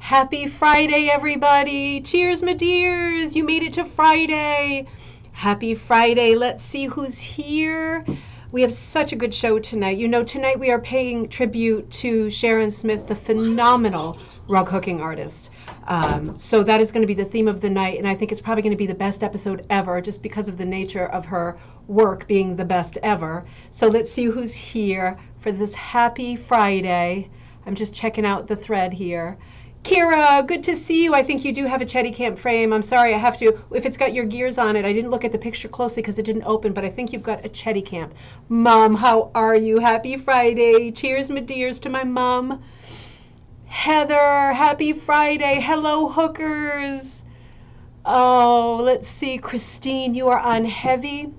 Happy Friday, everybody. Cheers, my dears. You made it to Friday. Happy Friday. Let's see who's here. We have such a good show tonight. You know, tonight we are paying tribute to Sharon Smith, the phenomenal rug hooking artist. So that is going to be the theme of the night, and I think it's probably going to be the best episode ever just because of the nature of her work being the best ever. So let's see who's here for this happy Friday. I'm just checking out the thread here. Kira, good to see you. I think you do have a Chetty Camp frame. I'm sorry, I have to, if it's got your gears on it, I didn't look at the picture closely because it didn't open, but I think you've got a Chetty Camp. Mom, how are you? Happy Friday. Cheers, my dears, to my mom. Heather, happy Friday. Hello, hookers. Oh, let's see. Christine, you are on heavy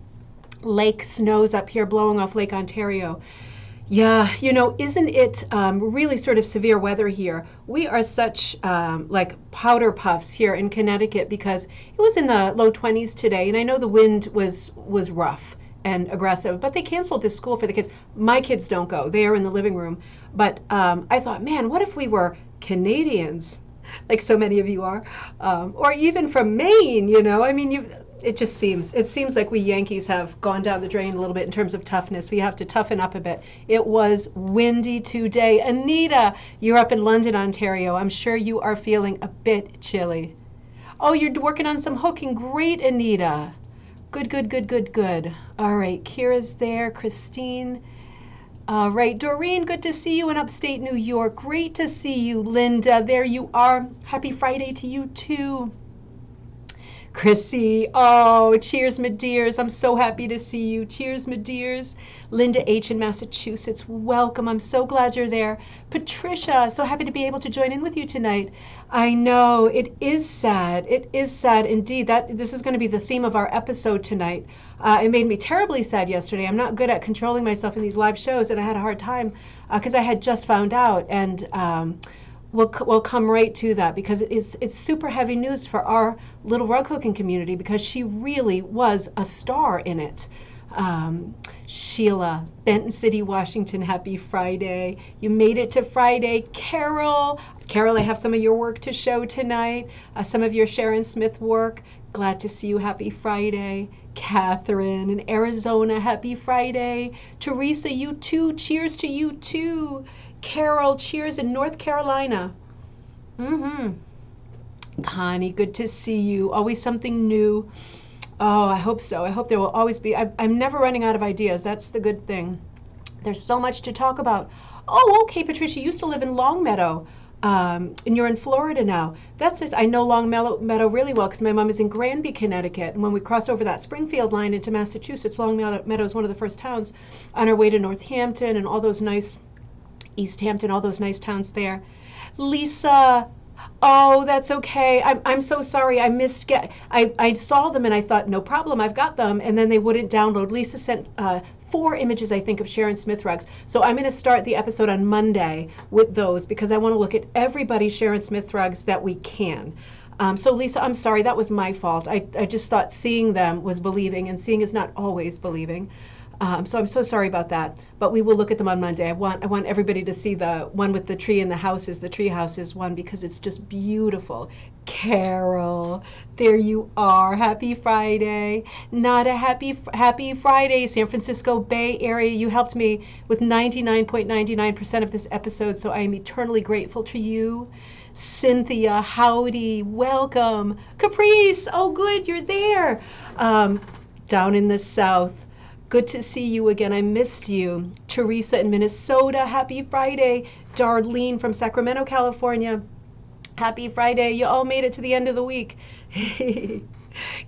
lake snows up here blowing off Lake Ontario. Yeah, you know, isn't it really sort of severe weather here? We are such like powder puffs here in Connecticut because it was in the low 20s today, and I know the wind was rough and aggressive, but they canceled this school for the kids. My kids don't go. They are in the living room. But I thought, man, what if we were Canadians, like so many of you are, or even from Maine, you know? I mean, it seems like we Yankees have gone down the drain a little bit in terms of toughness. We have to toughen up a bit. It was windy today. Anita, you're up in London, Ontario. I'm sure you are feeling a bit chilly. Oh, you're working on some hooking. Great, Anita. Good, good, good, good, good. All right, Kira's there. Christine. All right, Doreen, good to see you in upstate New York. Great to see you, Linda. There you are. Happy Friday to you, too. Chrissy, oh, cheers, my dears. I'm so happy to see you. Cheers, my dears. Linda H. in Massachusetts, welcome. I'm so glad you're there. Patricia, so happy to be able to join in with you tonight. I know, it is sad. It is sad indeed. This is going to be the theme of our episode tonight. It made me terribly sad yesterday. I'm not good at controlling myself in these live shows, and I had a hard time because I had just found out, and we'll come right to that because it's super heavy news for our little rug hooking community because she really was a star in it. Sheila, Benton City, Washington, happy Friday. You made it to Friday. Carol, I have some of your work to show tonight, some of your Sharon Smith work. Glad to see you. Happy Friday. Catherine in Arizona, happy Friday. Teresa, you too. Cheers to you too. Carol, cheers in North Carolina. Connie, good to see you. Always something new. Oh, I hope so. I hope there will always be. I'm never running out of ideas. That's the good thing. There's so much to talk about. Oh, okay, Patricia, you used to live in Longmeadow, and you're in Florida now. That's nice. I know Longmeadow really well because my mom is in Granby, Connecticut. And when we cross over that Springfield line into Massachusetts, Longmeadow is one of the first towns on our way to Northampton and all those nice East Hampton, all those nice towns there. Lisa, oh, that's okay. I'm so sorry. I saw them and I thought, no problem, I've got them. And then they wouldn't download. Lisa sent 4 images, I think, of Sharon Smith rugs. So I'm going to start the episode on Monday with those because I want to look at everybody's Sharon Smith rugs that we can. So Lisa, I'm sorry, that was my fault. I just thought seeing them was believing, and seeing is not always believing. So I'm so sorry about that, but we will look at them on Monday. I want everybody to see the one with the tree and the houses, the tree houses one, because it's just beautiful. Carol, there you are. Happy Friday. Not a happy Friday. San Francisco Bay Area, you helped me with 99.99% of this episode, so I am eternally grateful to you. Cynthia, howdy, welcome. Caprice, oh good, you're there. Down in the south. Good to see you again. I missed you. Teresa in Minnesota, happy Friday. Darlene from Sacramento, California, happy Friday. You all made it to the end of the week.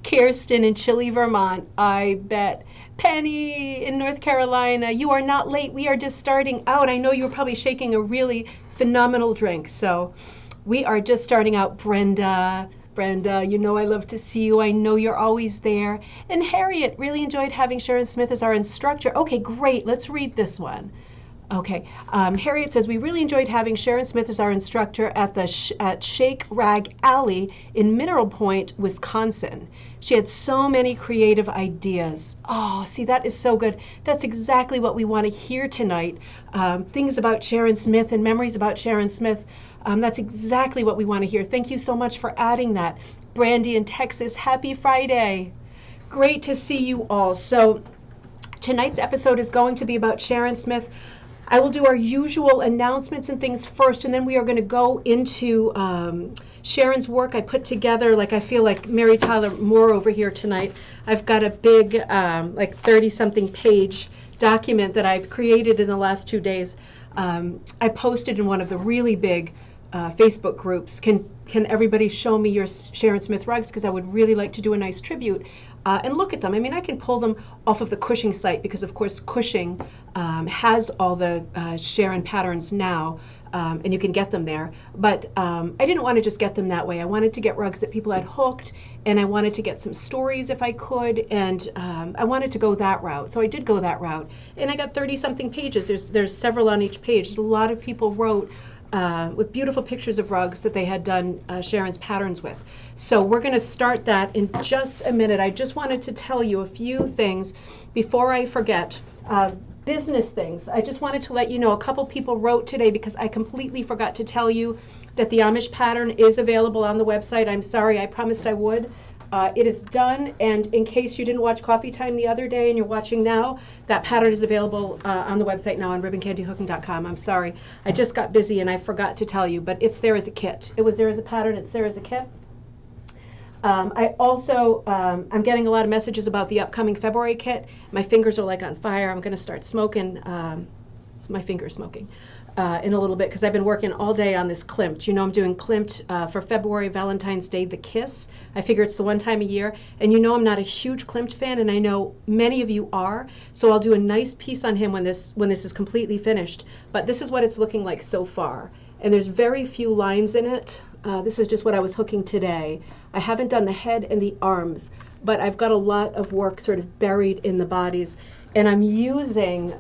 Kirsten in Chile, Vermont, I bet. Penny in North Carolina, you are not late. We are just starting out. I know you were probably shaking a really phenomenal drink. So we are just starting out. Brenda, you know I love to see you. I know you're always there. And Harriet, really enjoyed having Sharon Smith as our instructor. Okay, great. Let's read this one. Okay. Harriet says, we really enjoyed having Sharon Smith as our instructor at at Shake Rag Alley in Mineral Point, Wisconsin. She had so many creative ideas. Oh, see, that is so good. That's exactly what we want to hear tonight. Things about Sharon Smith and memories about Sharon Smith. That's exactly what we want to hear. Thank you so much for adding that. Brandy in Texas, happy Friday. Great to see you all. So tonight's episode is going to be about Sharon Smith. I will do our usual announcements and things first, and then we are going to go into Sharon's work I put together. Like, I feel like Mary Tyler Moore over here tonight. I've got a big, like 30-something page document that I've created in the last 2 days. I posted in one of the really big Facebook groups. Can everybody show me your Sharon Smith rugs? Because I would really like to do a nice tribute. And look at them. I mean, I can pull them off of the Cushing site because, of course, Cushing has all the Sharon patterns now, and you can get them there. But I didn't want to just get them that way. I wanted to get rugs that people had hooked, and I wanted to get some stories if I could, and I wanted to go that route. So I did go that route, and I got 30-something pages. There's several on each page. A lot of people wrote with beautiful pictures of rugs that they had done Sharon's patterns with. So we're going to start that in just a minute. I just wanted to tell you a few things before I forget. Business things. I just wanted to let you know, a couple people wrote today because I completely forgot to tell you that the Amish pattern is available on the website. I'm sorry, I promised I would. It is done, and in case you didn't watch Coffee Time the other day and you're watching now, that pattern is available on the website now on ribboncandyhooking.com. I'm sorry, I just got busy and I forgot to tell you, but it's there as a kit. It was there as a pattern, it's there as a kit. I also, I'm getting a lot of messages about the upcoming February kit. My fingers are like on fire. I'm going to start smoking. It's my fingers smoking. In a little bit because I've been working all day on this Klimt. You know, I'm doing Klimt for February, Valentine's Day, The Kiss. I figure it's the one time a year. And you know I'm not a huge Klimt fan, and I know many of you are. So I'll do a nice piece on him when this is completely finished. But this is what it's looking like so far. And there's very few lines in it. This is just what I was hooking today. I haven't done the head and the arms, but I've got a lot of work sort of buried in the bodies. And I'm using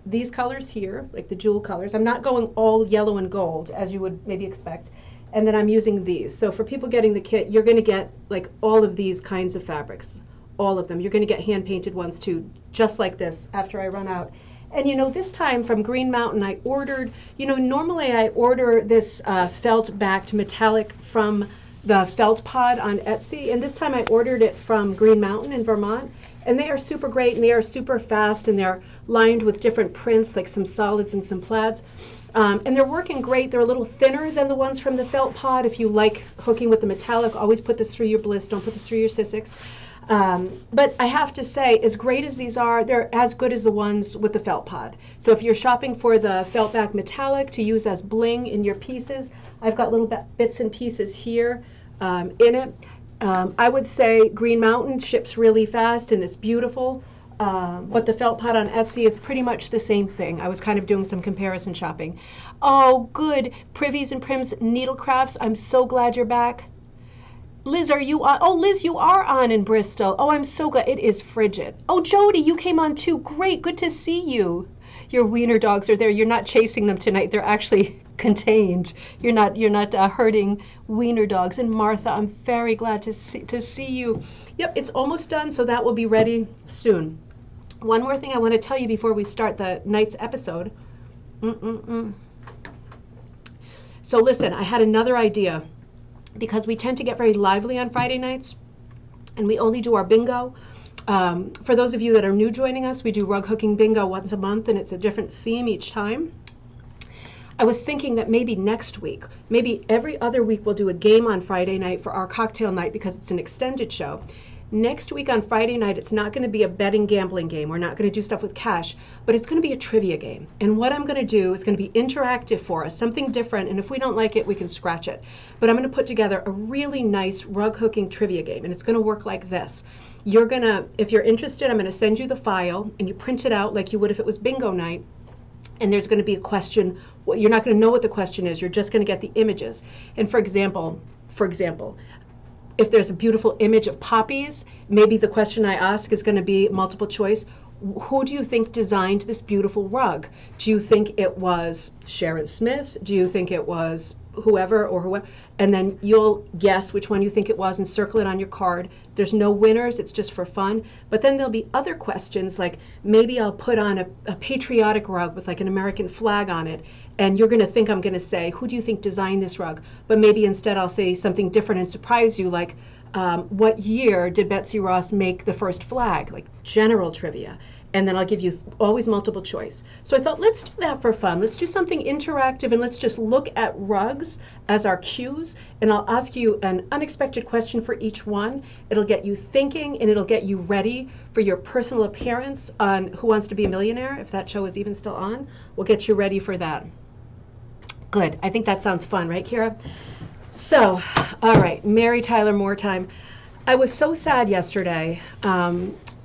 these colors here, like the jewel colors. I'm not going all yellow and gold, as you would maybe expect. And then I'm using these. So for people getting the kit, you're going to get like all of these kinds of fabrics, all of them. You're going to get hand-painted ones too, just like this, after I run out. And you know, this time from Green Mountain, I ordered, you know, normally I order this felt-backed metallic from the Felt Pod on Etsy. And this time I ordered it from Green Mountain in Vermont. And they are super great, and they are super fast, and they're lined with different prints, like some solids and some plaids. And they're working great. They're a little thinner than the ones from the Felt Pod. If you like hooking with the metallic, always put this through your bliss. Don't put this through your Sissics. But I have to say, as great as these are, they're as good as the ones with the Felt Pod. So if you're shopping for the felt back metallic to use as bling in your pieces, I've got little bits and pieces here in it. I would say Green Mountain ships really fast and it's beautiful. But the Felt Pod on Etsy is pretty much the same thing. I was kind of doing some comparison shopping. Oh, good. Privies and Prims Needlecrafts, I'm so glad you're back. Liz, are you on? Oh, Liz, you are on in Bristol. Oh, I'm so glad. It is frigid. Oh, Jody, you came on too. Great. Good to see you. Your wiener dogs are there. You're not chasing them tonight. They're actually contained. You're not hurting wiener dogs. And Martha, I'm very glad to see you. Yep, it's almost done, so that will be ready soon. One more thing I want to tell you before we start the night's episode. So listen, I had another idea. Because we tend to get very lively on Friday nights, and we only do our bingo. For those of you that are new joining us, we do rug hooking bingo once a month, and it's a different theme each time. I was thinking that maybe next week, maybe every other week, we'll do a game on Friday night for our cocktail night because it's an extended show. Next week on Friday night, it's not going to be a betting gambling game. We're not going to do stuff with cash, but it's going to be a trivia game. And what I'm going to do is going to be interactive for us, something different. And if we don't like it, we can scratch it. But I'm going to put together a really nice rug hooking trivia game. And it's going to work like this. You're going to, if you're interested, I'm going to send you the file and you print it out like you would if it was bingo night. And there's going to be a question. Well, you're not going to know what the question is. You're just going to get the images. And for example, if there's a beautiful image of poppies, maybe the question I ask is going to be multiple choice. who do you think designed this beautiful rug? Do you think it was Sharon Smith? Do you think it was whoever or whoever? And then you'll guess which one you think it was and circle it on your card. There's no winners, it's just for fun. But then there'll be other questions, like maybe I'll put on a patriotic rug with like an American flag on it, and you're going to think I'm going to say, who do you think designed this rug? But maybe instead I'll say something different and surprise you, like what year did Betsy Ross make the first flag? Like general trivia. And then I'll give you always multiple choice. So I thought, let's do that for fun. Let's do something interactive, and let's just look at rugs as our cues. And I'll ask you an unexpected question for each one. It'll get you thinking, and it'll get you ready for your personal appearance on Who Wants to Be a Millionaire, if that show is even still on. We'll get you ready for that. Good. I think that sounds fun, right, Kira? So, all right, Mary Tyler Moore time. I was so sad yesterday.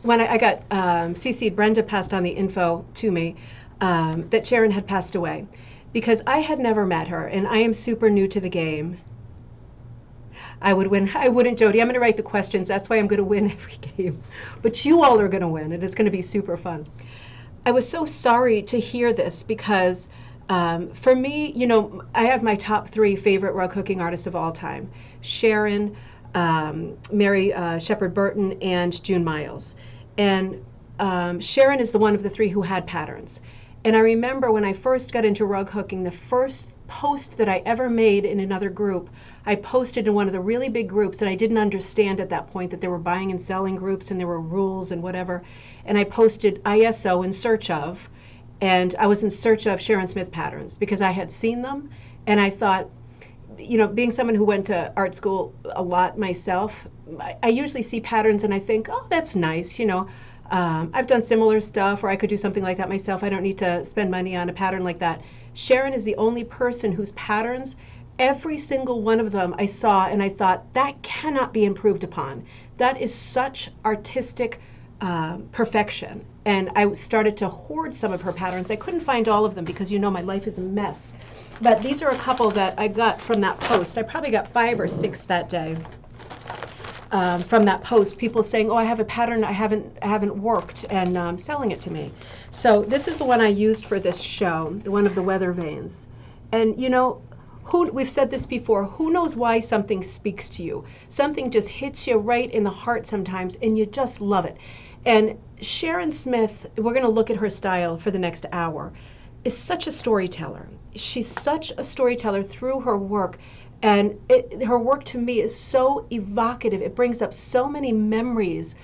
When I got CC'd, Brenda passed on the info to me that Sharon had passed away, because I had never met her, and I am super new to the game. I would win. I wouldn't, Jody. I'm going to write the questions. That's why I'm going to win every game. But you all are going to win, and it's going to be super fun. I was so sorry to hear this, because for me, you know, I have my top 3 favorite rug hooking artists of all time: Sharon, Mary Shepard Burton, and June Miles. And Sharon is the one of the 3 who had patterns. And I remember when I first got into rug hooking, the first post that I ever made in another group, I posted in one of the really big groups that I didn't understand at that point, that there were buying and selling groups and there were rules and whatever. And I posted ISO in search of, and I was in search of Sharon Smith patterns because I had seen them. And I thought, you know, being someone who went to art school a lot myself, I usually see patterns and I think, oh, that's nice, you know. I've done similar stuff, or I could do something like that myself. I don't need to spend money on a pattern like that. Sharon is the only person whose patterns, every single one of them I saw and I thought, that cannot be improved upon. That is such artistic perfection. And I started to hoard some of her patterns. I couldn't find all of them because, you know, my life is a mess. But these are a couple that I got from that post. I probably got 5 or 6 that day from that post. People saying, "Oh, I have a pattern I haven't worked," and selling it to me. So this is the one I used for this show, the one of the weather vanes. And you know, we've said this before. Who knows why something speaks to you? Something just hits you right in the heart sometimes, and you just love it. And Sharon Smith, we're going to look at her style for the next hour, is such a storyteller. She's such a storyteller through her work, and her work to me is so evocative. It brings up so many memories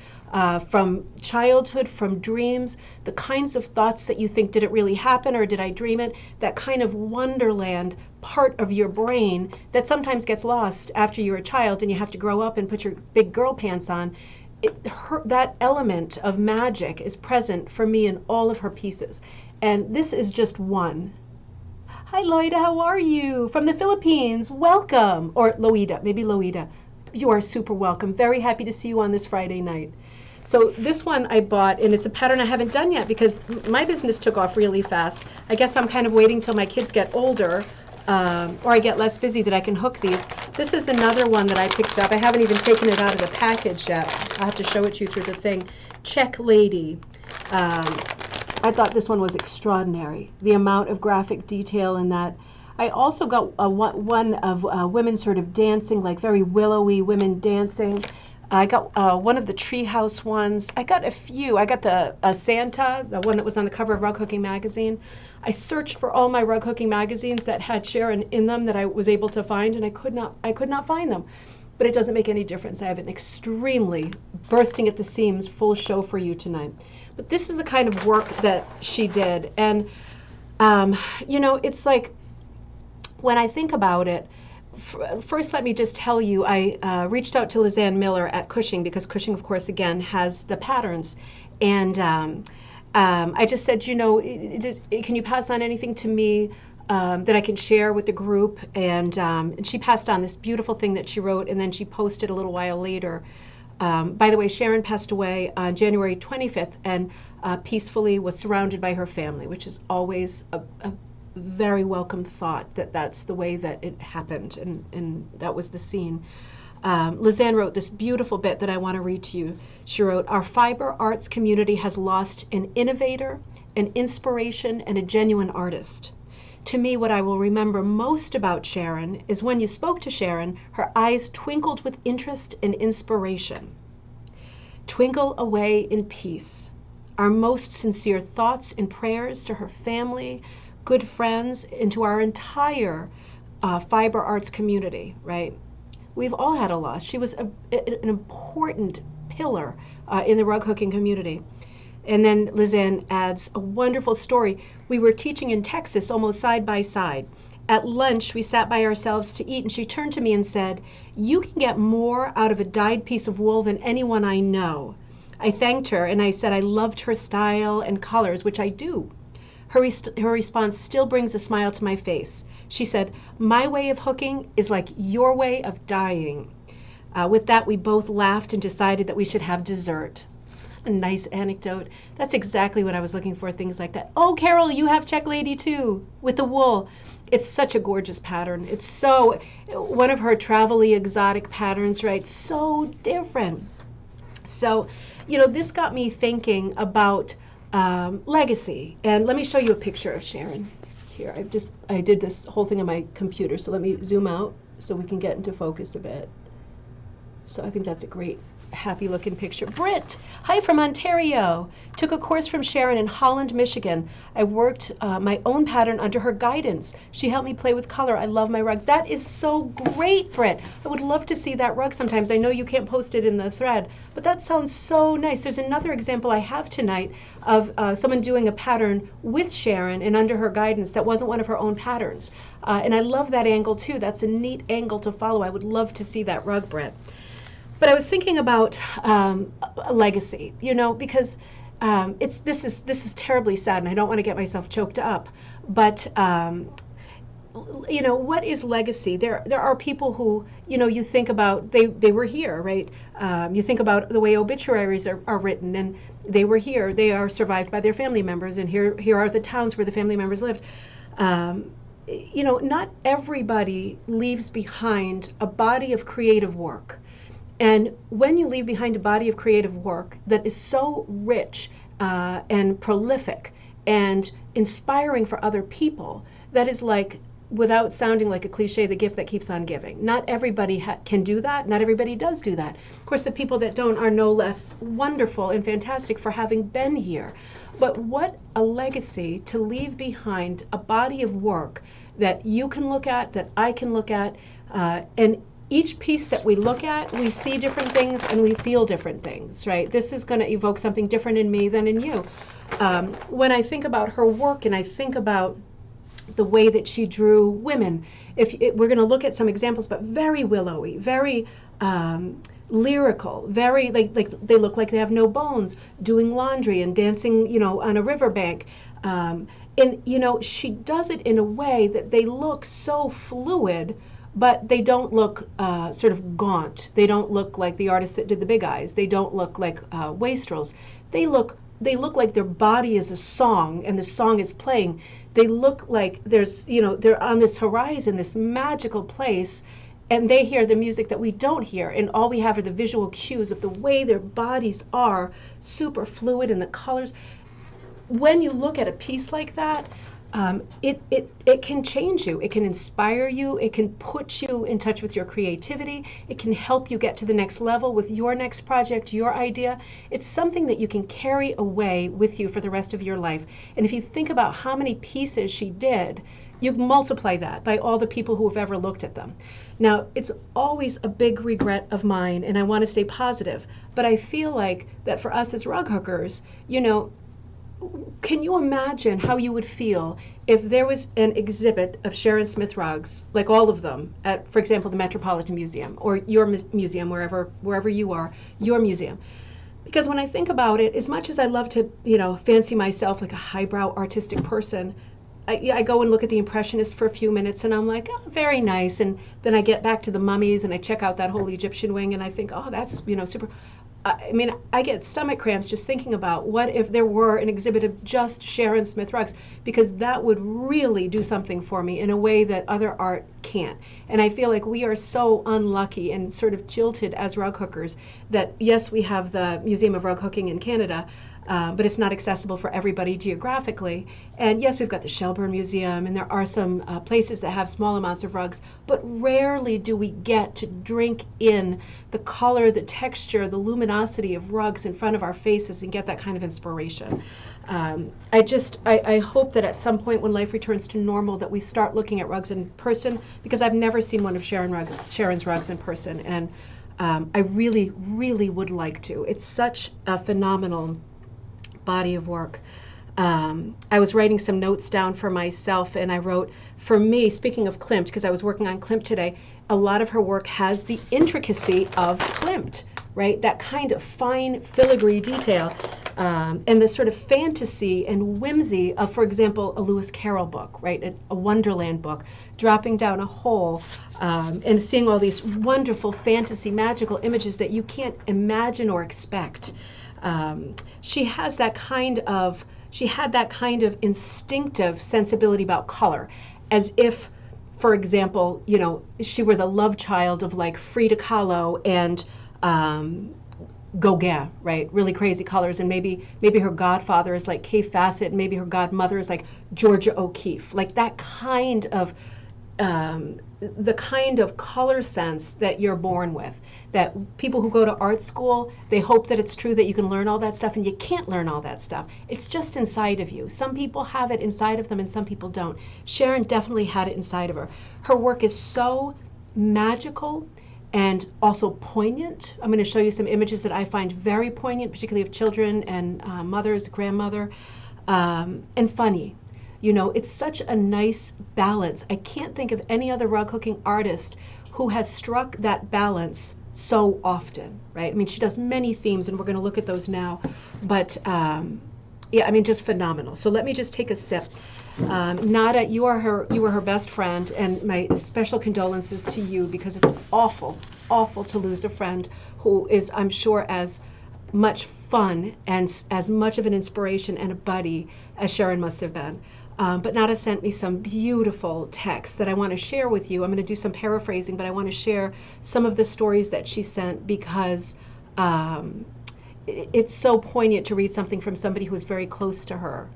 from childhood, from dreams, the kinds of thoughts that you think, did it really happen or did I dream it? That kind of wonderland part of your brain that sometimes gets lost after you're a child and you have to grow up and put your big girl pants on. That element of magic is present for me in all of her pieces. And this is just one. Hi, Loida, how are you? From the Philippines, welcome. Or Loida, maybe Loida. You are super welcome. Very happy to see you on this Friday night. So this one I bought, and it's a pattern I haven't done yet because my business took off really fast. I guess I'm kind of waiting till my kids get older, or I get less busy that I can hook these. This is another one that I picked up. I haven't even taken it out of the package yet. I'll have to show it to you through the thing. Check Lady. I thought this one was extraordinary. The amount of graphic detail in that. I also got one of women sort of dancing, like very willowy women dancing. I got one of the treehouse ones. I got a few. I got the Santa, the one that was on the cover of Rug Hooking Magazine. I searched for all my rug hooking magazines that had Sharon in them that I was able to find, and I could not find them. But it doesn't make any difference. I have an extremely bursting at the seams full show for you tonight. But this is the kind of work that she did. And, you know, it's like, when I think about it, first let me just tell you, I reached out to Lizanne Miller at Cushing, because Cushing, of course, again, has the patterns. And I just said, you know, can you pass on anything to me that I can share with the group? And she passed on this beautiful thing that she wrote, and then she posted a little while later. By the way, Sharon passed away on January 25th and peacefully was surrounded by her family, which is always a very welcome thought, that that's the way that it happened, and that was the scene. Lizanne wrote this beautiful bit that I want to read to you. She wrote, "Our fiber arts community has lost an innovator, an inspiration, and a genuine artist. To me, what I will remember most about Sharon is when you spoke to Sharon, her eyes twinkled with interest and inspiration. Twinkle away in peace. Our most sincere thoughts and prayers to her family, good friends, and to our entire fiber arts community," right? We've all had a loss. She was an important pillar in the rug hooking community. And then Lizanne adds a wonderful story. We were teaching in Texas almost side by side. At lunch, we sat by ourselves to eat, and she turned to me and said, "You can get more out of a dyed piece of wool than anyone I know." I thanked her, and I said I loved her style and colors, which I do. Her response still brings a smile to my face. She said, "My way of hooking is like your way of dyeing." With that, we both laughed and decided that we should have dessert. A nice anecdote. That's exactly what I was looking for, things like that. Oh, Carol, you have Check Lady too, with the wool. It's such a gorgeous pattern. It's so, one of her travel-y exotic patterns, right? So different. So, this got me thinking about legacy. And let me show you a picture of Sharon. Here, I did this whole thing on my computer, so let me zoom out so we can get into focus a bit. So I think that's a great, happy looking picture. Britt, hi from Ontario. Took a course from Sharon in Holland, Michigan. I worked my own pattern under her guidance. She helped me play with color. I love my rug. That is so great, Britt. I would love to see that rug sometimes. I know you can't post it in the thread, but that sounds so nice. There's another example I have tonight of someone doing a pattern with Sharon and under her guidance that wasn't one of her own patterns. And I love that angle too. That's a neat angle to follow. I would love to see that rug, Britt. But I was thinking about a legacy, because this is terribly sad, and I don't want to get myself choked up. But what is legacy? There are people who you think about. They were here, right? You think about the way obituaries are written, and they were here. They are survived by their family members, and here are the towns where the family members lived. Not everybody leaves behind a body of creative work. And when you leave behind a body of creative work that is so rich and prolific and inspiring for other people, that is like, without sounding like a cliche, the gift that keeps on giving. Not everybody can do that. Not everybody does do that. Of course, the people that don't are no less wonderful and fantastic for having been here. But what a legacy to leave behind a body of work that you can look at, that I can look at, and each piece that we look at, we see different things and we feel different things, right? This is going to evoke something different in me than in you. When I think about her work and I think about the way that she drew women, we're going to look at some examples, but very willowy, very lyrical, very like they look like they have no bones, doing laundry and dancing, on a riverbank. And she does it in a way that they look so fluid, but they don't look sort of gaunt. They don't look like the artist that did the big eyes. They don't look like wastrels. They look like their body is a song and the song is playing. They look like they're on this horizon, this magical place, and they hear the music that we don't hear, and all we have are the visual cues of the way their bodies are super fluid and the colors. When you look at a piece like that, it can change you. It can inspire you. It can put you in touch with your creativity. It can help you get to the next level with your next project, your idea. It's something that you can carry away with you for the rest of your life. And if you think about how many pieces she did, you multiply that by all the people who have ever looked at them. Now, it's always a big regret of mine, and I want to stay positive, but I feel like that for us as rug hookers, can you imagine how you would feel if there was an exhibit of Sharon Smith rugs, like all of them, at, for example, the Metropolitan Museum or your museum, wherever you are, your museum? Because when I think about it, as much as I love to, fancy myself like a highbrow artistic person, I go and look at the Impressionists for a few minutes and I'm like, oh, very nice. And then I get back to the mummies and I check out that whole Egyptian wing and I think, oh, that's, super. I get stomach cramps just thinking about what if there were an exhibit of just Sharon Smith rugs, because that would really do something for me in a way that other art can't. And I feel like we are so unlucky and sort of jilted as rug hookers that, yes, we have the Museum of Rug Hooking in Canada, but it's not accessible for everybody geographically. And yes, we've got the Shelburne Museum, and there are some places that have small amounts of rugs, but rarely do we get to drink in the color, the texture, the luminosity of rugs in front of our faces and get that kind of inspiration. I hope that at some point when life returns to normal that we start looking at rugs in person, because I've never seen one of Sharon's rugs in person, and I really, really would like to. It's such a phenomenal body of work. I was writing some notes down for myself, and I wrote, for me, speaking of Klimt, because I was working on Klimt today, a lot of her work has the intricacy of Klimt, right? That kind of fine filigree detail, and the sort of fantasy and whimsy of, for example, a Lewis Carroll book, right? A Wonderland book, dropping down a hole and seeing all these wonderful fantasy, magical images that you can't imagine or expect. She had that kind of instinctive sensibility about color, as if, for example, you know, she were the love child of like Frida Kahlo and Gauguin, right? Really crazy colors, and maybe her godfather is like Kay Fassett, and maybe her godmother is like Georgia O'Keeffe, like that kind of the kind of color sense that you're born with, that people who go to art school, they hope that it's true that you can learn all that stuff, and you can't learn all that stuff. It's just inside of you. Some people have it inside of them and some people don't. Sharon definitely had it inside of her. Her work is so magical and also poignant. I'm going to show you some images that I find very poignant, particularly of children and mothers, grandmother, and funny. You know, it's such a nice balance. I can't think of any other rug hooking artist who has struck that balance so often, right? I mean, she does many themes, and we're going to look at those now. But yeah, I mean, just phenomenal. So let me just take a sip. Nada, you were her best friend, and my special condolences to you, because it's awful, awful to lose a friend who is, I'm sure, as much fun and as much of an inspiration and a buddy as Sharon must have been. But Nada sent me some beautiful texts that I want to share with you. I'm going to do some paraphrasing, but I want to share some of the stories that she sent, because it's so poignant to read something from somebody who's very close to her.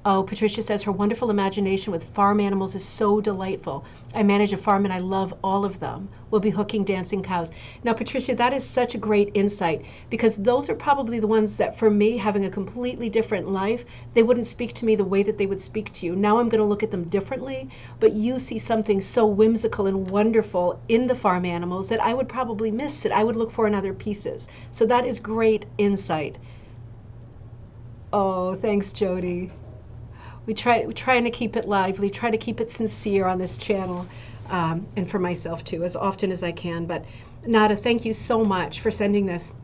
Oh, Patricia says, her wonderful imagination with farm animals is so delightful. I manage a farm and I love all of them. We'll be hooking dancing cows. Now, Patricia, that is such a great insight, because those are probably the ones that, for me, having a completely different life, they wouldn't speak to me the way that they would speak to you. Now I'm going to look at them differently, but you see something so whimsical and wonderful in the farm animals that I would probably miss it. I would look for in other pieces. So that is great insight. Oh, thanks, Jody. We're trying to keep it lively, try to keep it sincere on this channel, and for myself too, as often as I can. But Nada, thank you so much for sending this.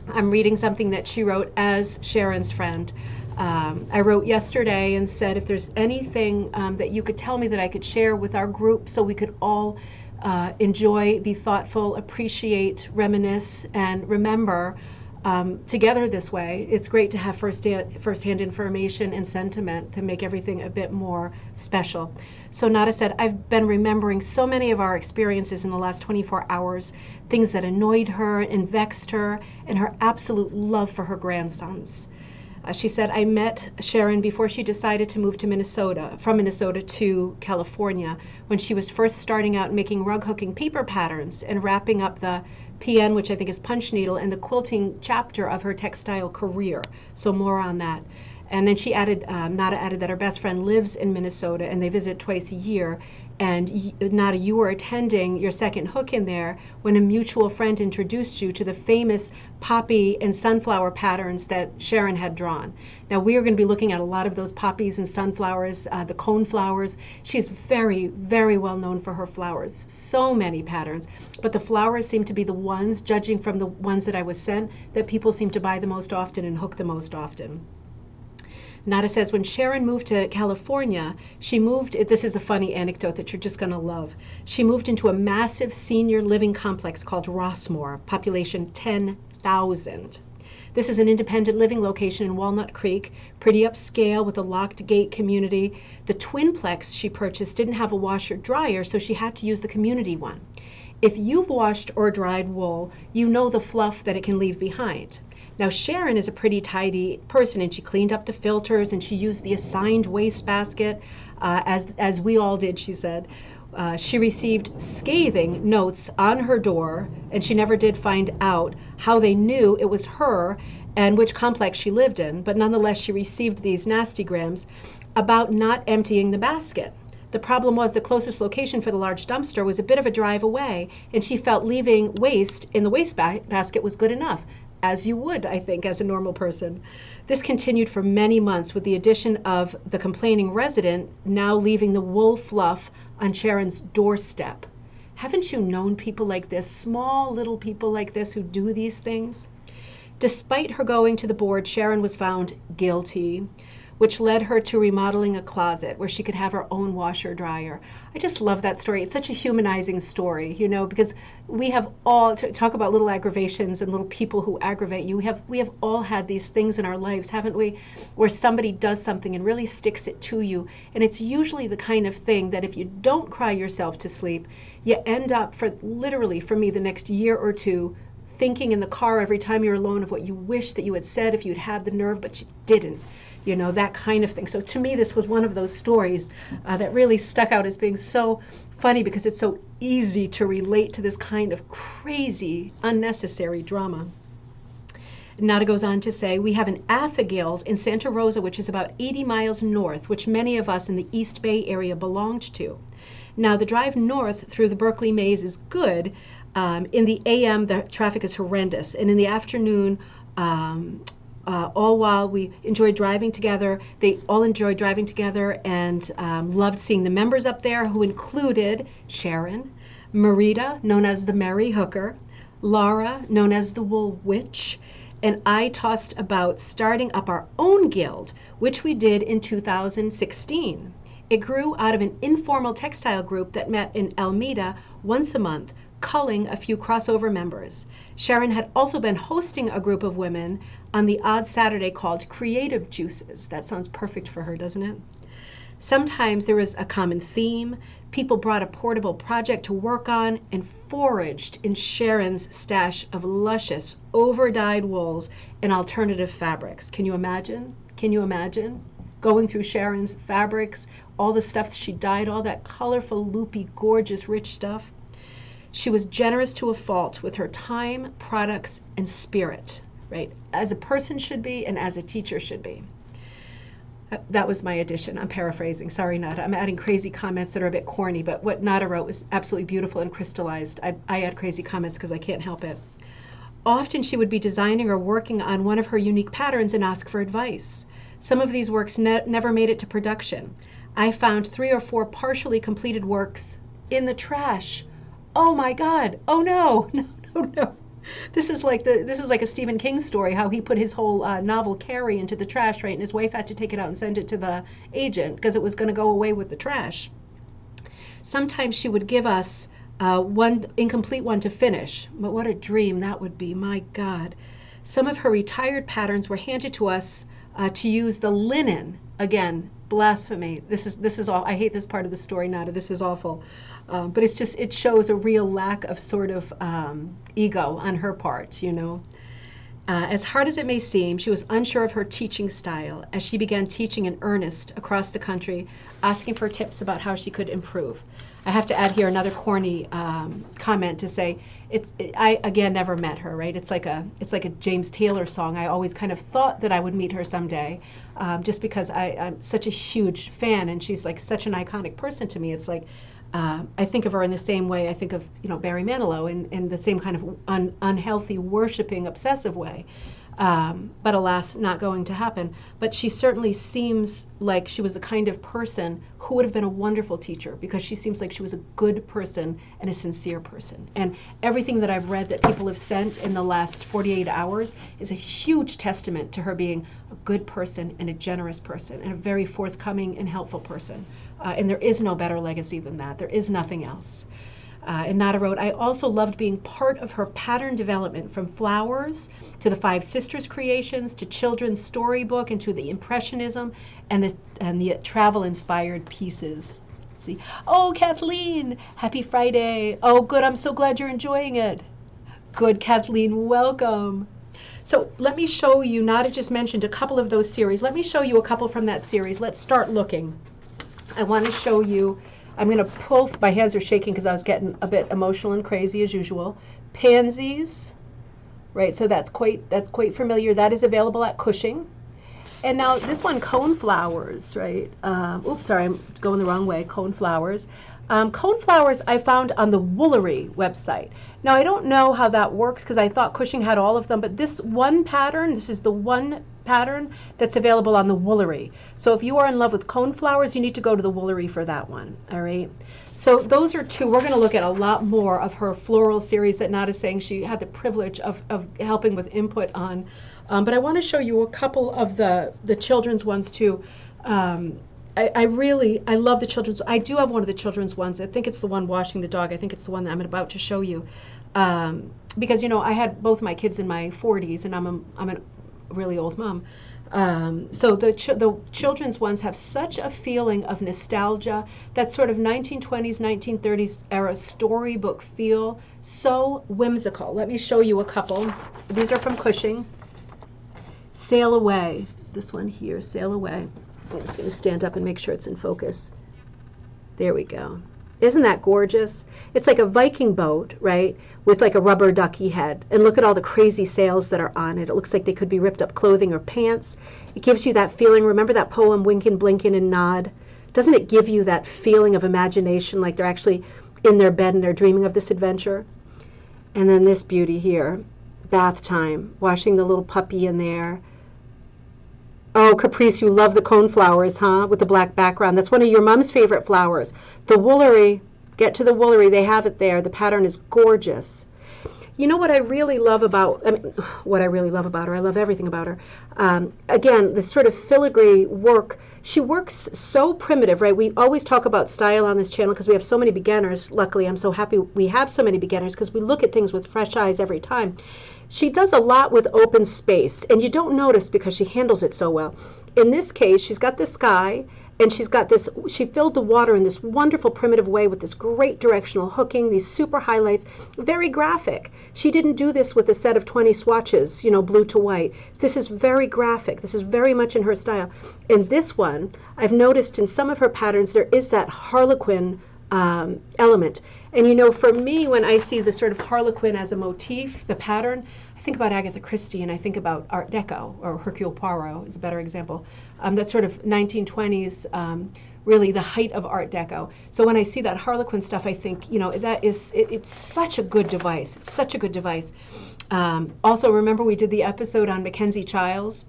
I'm reading something that she wrote as Sharon's friend. I wrote yesterday and said, if there's anything that you could tell me that I could share with our group so we could all enjoy, be thoughtful, appreciate, reminisce, and remember together this way. It's great to have firsthand information and sentiment to make everything a bit more special. So Nada said, I've been remembering so many of our experiences in the last 24 hours, things that annoyed her and vexed her, and her absolute love for her grandsons. She said, I met Sharon before she decided to move to Minnesota, from Minnesota to California, when she was first starting out making rug hooking paper patterns and wrapping up the PN, which I think is punch needle, and the quilting chapter of her textile career. So more on that. And then she added, Nada added that her best friend lives in Minnesota and they visit twice a year. And Nada, you were attending your second hook in there when a mutual friend introduced you to the famous poppy and sunflower patterns that Sharon had drawn. Now we are going to be looking at a lot of those poppies and sunflowers, the cone flowers. She's very, very well known for her flowers. So many patterns. But the flowers seem to be the ones, judging from the ones that I was sent, that people seem to buy the most often and hook the most often. Nada says, when Sharon moved to California, she moved, this is a funny anecdote that you're just going to love. She moved into a massive senior living complex called Rossmore, population 10,000. This is an independent living location in Walnut Creek, pretty upscale with a locked gate community. The twinplex she purchased didn't have a washer dryer, so she had to use the community one. If you've washed or dried wool, you know the fluff that it can leave behind. Now, Sharon is a pretty tidy person, and she cleaned up the filters, and she used the assigned wastebasket, as we all did, she said. She received scathing notes on her door, and she never did find out how they knew it was her and which complex she lived in, but nonetheless, she received these nasty grams about not emptying the basket. The problem was the closest location for the large dumpster was a bit of a drive away, and she felt leaving waste in the basket was good enough, as you would, I think, as a normal person. This continued for many months with the addition of the complaining resident now leaving the wool fluff on Sharon's doorstep. Haven't you known people like this, small little people like this who do these things? Despite her going to the board, Sharon was found guilty, which led her to remodeling a closet where she could have her own washer dryer. I just love that story. It's such a humanizing story, you know, because we have all, to talk about little aggravations and little people who aggravate you, we have all had these things in our lives, haven't we, where somebody does something and really sticks it to you. And it's usually the kind of thing that if you don't cry yourself to sleep, you end up, for literally for me, the next year or two, thinking in the car every time you're alone of what you wish that you had said if you'd had the nerve, but you didn't. You know, that kind of thing. So to me, this was one of those stories that really stuck out as being so funny because it's so easy to relate to this kind of crazy, unnecessary drama. Nada goes on to say, we have an Athigild in Santa Rosa, which is about 80 miles north, which many of us in the East Bay area belonged to. Now, the drive north through the Berkeley Maze is good. In the AM, the traffic is horrendous. And in the afternoon, all while we enjoyed driving together. They all enjoyed driving together and loved seeing the members up there, who included Sharon, Marita, known as the Merry Hooker, Laura, known as the Wool Witch, and I tossed about starting up our own guild, which we did in 2016. It grew out of an informal textile group that met in Alameda once a month, culling a few crossover members. Sharon had also been hosting a group of women on the odd Saturday called Creative Juices. That sounds perfect for her, doesn't it? Sometimes there was a common theme. People brought a portable project to work on and foraged in Sharon's stash of luscious, over-dyed wools and alternative fabrics. Can you imagine? Can you imagine going through Sharon's fabrics, all the stuff she dyed, all that colorful, loopy, gorgeous, rich stuff? She was generous to a fault with her time, products, and spirit, right? As a person should be and as a teacher should be. That was my addition. I'm paraphrasing. Sorry, Nada. I'm adding crazy comments that are a bit corny, but what Nada wrote was absolutely beautiful and crystallized. I add crazy comments because I can't help it. Often she would be designing or working on one of her unique patterns and ask for advice. Some of these works never made it to production. I found 3 or 4 partially completed works in the trash. Oh my God! Oh no! No! No! No! This is like a Stephen King story. How he put his whole novel Carrie into the trash, right? And his wife had to take it out and send it to the agent because it was going to go away with the trash. Sometimes she would give us one incomplete one to finish, but what a dream that would be! My God! Some of her retired patterns were handed to us to use the linen again. Blasphemy. This is all. I hate this part of the story, Nada. This is awful. But it's just, it shows a real lack of sort of ego on her part, you know. As hard as it may seem, she was unsure of her teaching style as she began teaching in earnest across the country, asking for tips about how she could improve. I have to add here another corny comment to say, I again never met her, right? It's like a James Taylor song. I always kind of thought that I would meet her someday, just because I'm such a huge fan and she's like such an iconic person to me. It's like, I think of her in the same way I think of, you know, Barry Manilow in the same kind of unhealthy, worshiping, obsessive way. But alas, not going to happen. But she certainly seems like she was the kind of person who would have been a wonderful teacher, because she seems like she was a good person and a sincere person. And everything that I've read that people have sent in the last 48 hours is a huge testament to her being a good person and a generous person and a very forthcoming and helpful person. And there is no better legacy than that. There is nothing else. And Nada wrote, I also loved being part of her pattern development, from flowers to the Five Sisters creations to children's storybook and to the Impressionism and the travel-inspired pieces. See, oh, Kathleen, happy Friday. Oh, good, I'm so glad you're enjoying it. Good, Kathleen, welcome. So let me show you, Nada just mentioned a couple of those series. Let me show you a couple from that series. Let's start looking. I want to show you, I'm going to pull, my hands are shaking because I was getting a bit emotional and crazy as usual. Pansies, right, so that's quite familiar. That is available at Cushing. And now this one, cone flowers, right? Oops, sorry, I'm going the wrong way. Cone flowers. Cone flowers I found on the Woolery website. Now I don't know how that works because I thought Cushing had all of them, but this one pattern, this is the one pattern that's available on the Woolery. So if you are in love with cone flowers, you need to go to the Woolery for that one, all right? So those are two. We're going to look at a lot more of her floral series that Nada's saying she had the privilege of helping with input on. But I want to show you a couple of the children's ones too. I love the children's. I do have one of the children's ones. I think it's the one washing the dog. I think it's the one that I'm about to show you. Because, you know, I had both my kids in my 40s, and I'm a really old mom. So the children's ones have such a feeling of nostalgia, that sort of 1920s, 1930s era storybook feel, so whimsical. Let me show you a couple. These are from Cushing. Sail Away. This one here, Sail Away. I'm just going to stand up and make sure it's in focus. There we go. Isn't that gorgeous? It's like a Viking boat, right, with like a rubber ducky head. And look at all the crazy sails that are on it. It looks like they could be ripped up clothing or pants. It gives you that feeling. Remember that poem, Winkin', Blinkin', and Nod? Doesn't it give you that feeling of imagination, like they're actually in their bed and they're dreaming of this adventure? And then this beauty here, bath time, washing the little puppy in there. Oh, Caprice, you love the cone flowers, huh? With the black background. That's one of your mom's favorite flowers. The Woolery, get to the Woolery. They have it there. The pattern is gorgeous. You know what I really love about, what I really love about her, I love everything about her. Again, this sort of filigree work, she works so primitive, right? We always talk about style on this channel because we have so many beginners. Luckily, I'm so happy we have so many beginners because we look at things with fresh eyes every time. She does a lot with open space, and you don't notice because she handles it so well. In this case, she's got the sky, and she's got this, she filled the water in this wonderful primitive way with this great directional hooking, these super highlights, very graphic. She didn't do this with a set of 20 swatches, you know, blue to white. This is very graphic. This is very much in her style. In this one, I've noticed in some of her patterns, there is that Harlequin element. And you know, for me, when I see the sort of Harlequin as a motif, the pattern, I think about Agatha Christie and I think about Art Deco, or Hercule Poirot is a better example. That sort of 1920s, really the height of Art Deco. So when I see that Harlequin stuff, I think, you know, that is, it's such a good device. It's such a good device. Also, remember we did the episode on Mackenzie Childs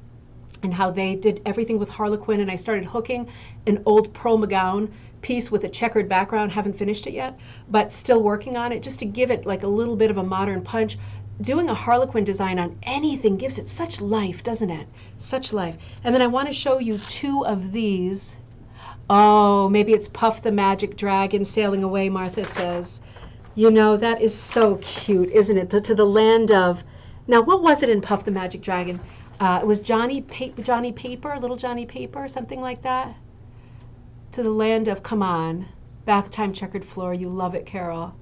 and how they did everything with Harlequin, and I started hooking an old Pearl McGowan piece with a checkered background. Haven't finished it yet, but still working on it just to give it like a little bit of a modern punch. Doing a Harlequin design on anything gives it such life, doesn't it? Such life. And then I want to show you two of these. Oh, maybe it's Puff the Magic Dragon sailing away, Martha says. You know, that is so cute, isn't it? To the land of, now what was it in Puff the Magic Dragon? It was Johnny Paper, Little Johnny Paper, something like that. To the land of, come on, bath time checkered floor, you love it, Carol.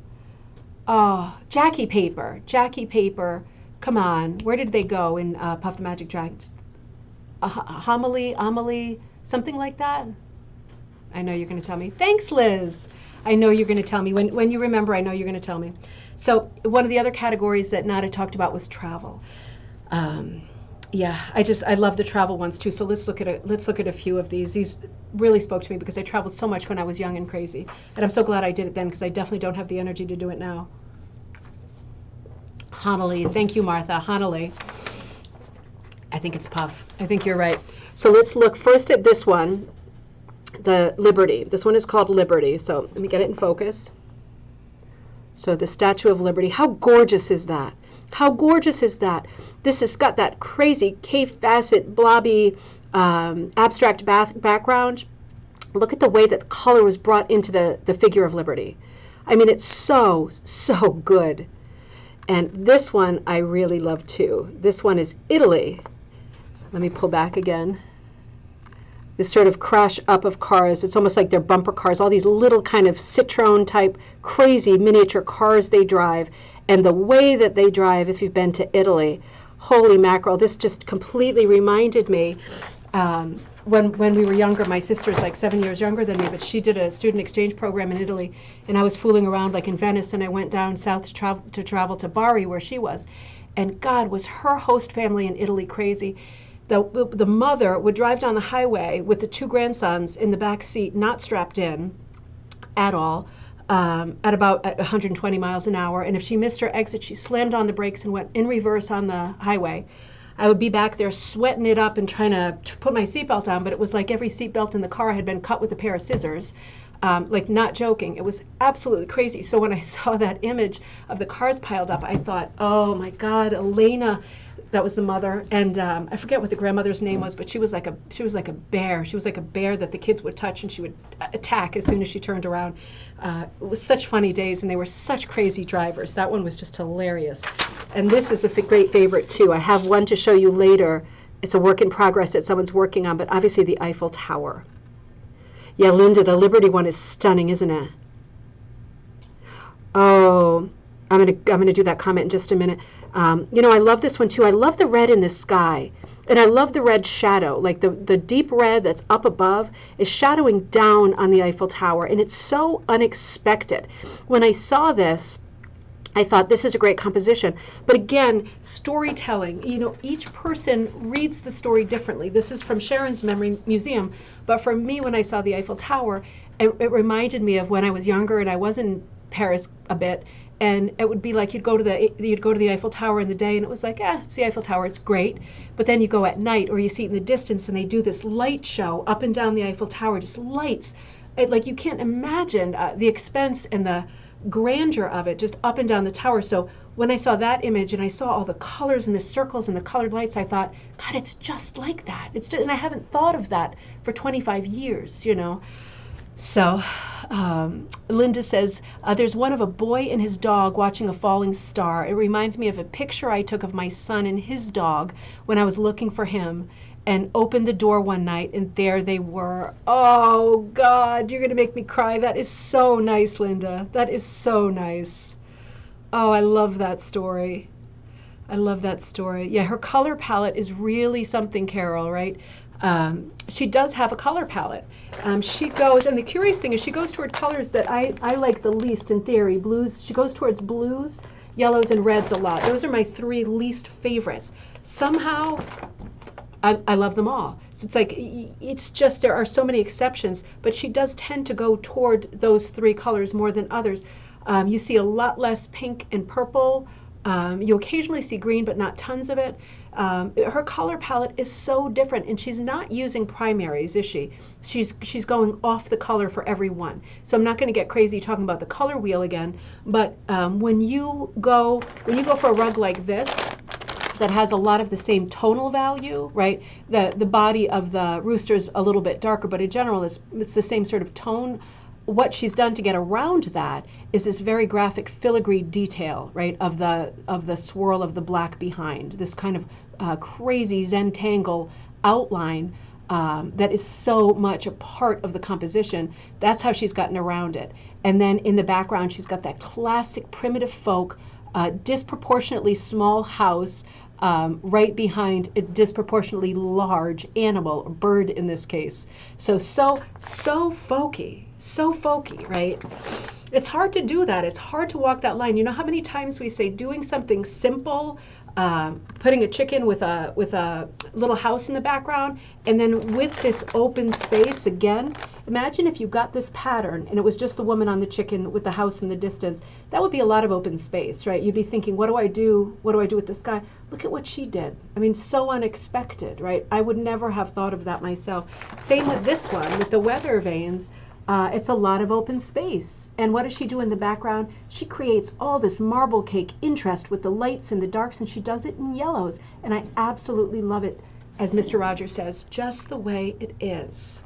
Oh, Jackie Paper, come on, where did they go in Puff the Magic Dragon? Amelie, something like that? I know you're going to tell me. Thanks, Liz. I know you're going to tell me. When you remember, I know you're going to tell me. So one of the other categories that Nada talked about was travel. Yeah, I love the travel ones too. So let's look at a few of these. These really spoke to me because I traveled so much when I was young and crazy, and I'm so glad I did it then because I definitely don't have the energy to do it now. Hanalei, thank you, Martha. Hanalei. I think it's Puff. I think you're right. So let's look first at this one, the Liberty. This one is called Liberty. So let me get it in focus. So the Statue of Liberty. How gorgeous is that? How gorgeous is that? This has got that crazy cave facet, blobby, abstract background. Look at the way that the color was brought into the figure of Liberty. I mean, it's so, so good. And this one I really love too. This one is Italy. Let me pull back again. This sort of crash up of cars. It's almost like they're bumper cars, all these little kind of Citroen type crazy miniature cars they drive. And the way that they drive, if you've been to Italy, holy mackerel, this just completely reminded me when we were younger. My sister's like 7 years younger than me, but she did a student exchange program in Italy, and I was fooling around like in Venice, and I went down south to travel to Bari where she was. And God, was her host family in Italy crazy. The mother would drive down the highway with the two grandsons in the back seat, not strapped in at all, at about 120 miles an hour. And if she missed her exit, she slammed on the brakes and went in reverse on the highway. I would be back there sweating it up and trying to put my seatbelt on, but it was like every seatbelt in the car had been cut with a pair of scissors. Like, not joking. It was absolutely crazy. So when I saw that image of the cars piled up, I thought, oh my God, Elena. That was the mother, and I forget what the grandmother's name was, but she was like a bear. She was like a bear that the kids would touch, and she would attack as soon as she turned around. It was such funny days, and they were such crazy drivers. That one was just hilarious. And this is a great favorite too. I have one to show you later. It's a work in progress that someone's working on, but obviously the Eiffel Tower. Yeah, Linda, the Liberty one is stunning, isn't it? Oh, I'm gonna do that comment in just a minute. You know, I love this one too. I love the red in the sky, and I love the red shadow. Like the deep red that's up above is shadowing down on the Eiffel Tower, and it's so unexpected. When I saw this, I thought this is a great composition. But again, storytelling, you know, each person reads the story differently. This is from Sharon's Memory Museum, but for me, when I saw the Eiffel Tower, it reminded me of when I was younger and I was in Paris a bit. And it would be like you'd go to the Eiffel Tower in the day, and it was like, it's the Eiffel Tower, it's great. But then you go at night, or you see it in the distance, and they do this light show up and down the Eiffel Tower, just lights. Like, you can't imagine the expense and the grandeur of it, just up and down the tower. So when I saw that image and I saw all the colors and the circles and the colored lights, I thought, God, it's just like that. It's just, and I haven't thought of that for 25 years, you know. So Linda says, there's one of a boy and his dog watching a falling star. It reminds me of a picture I took of my son and his dog when I was looking for him, and opened the door one night, and there they were. Oh, God, you're going to make me cry. That is so nice, Linda. That is so nice. Oh, I love that story. I love that story. Yeah, her color palette is really something, Carol, right? She does have a color palette. She goes, and the curious thing is she goes toward colors that I like the least in theory. Blues, she goes towards blues, yellows, and reds a lot. Those are my three least favorites. Somehow, I love them all. So it's like, it's just, there are so many exceptions, but she does tend to go toward those three colors more than others. You see a lot less pink and purple. You occasionally see green, but not tons of it. Her color palette is so different, and she's not using primaries, is she? She's going off the color for every one. So I'm not going to get crazy talking about the color wheel again, but when you go for a rug like this that has a lot of the same tonal value, right? The body of the rooster is a little bit darker, but in general it's the same sort of tone. What she's done to get around that is this very graphic filigree detail, right, of the swirl of the black behind, this kind of crazy Zentangle outline that is so much a part of the composition. That's how she's gotten around it. And then in the background, she's got that classic primitive folk, disproportionately small house right behind a disproportionately large animal, a bird in this case. So folky. So folky, right? It's hard to do that. It's hard to walk that line. You know how many times we say doing something simple, putting a chicken with a little house in the background, and then with this open space again. Imagine if you got this pattern and it was just the woman on the chicken with the house in the distance. That would be a lot of open space, right? You'd be thinking, what do I do? What do I do with this guy? Look at what she did. I mean, so unexpected, right? I would never have thought of that myself. Same with this one, with the weather vanes. It's a lot of open space. And what does she do in the background? She creates all this marble cake interest with the lights and the darks, and she does it in yellows. And I absolutely love it, as Mr. Rogers says, just the way it is.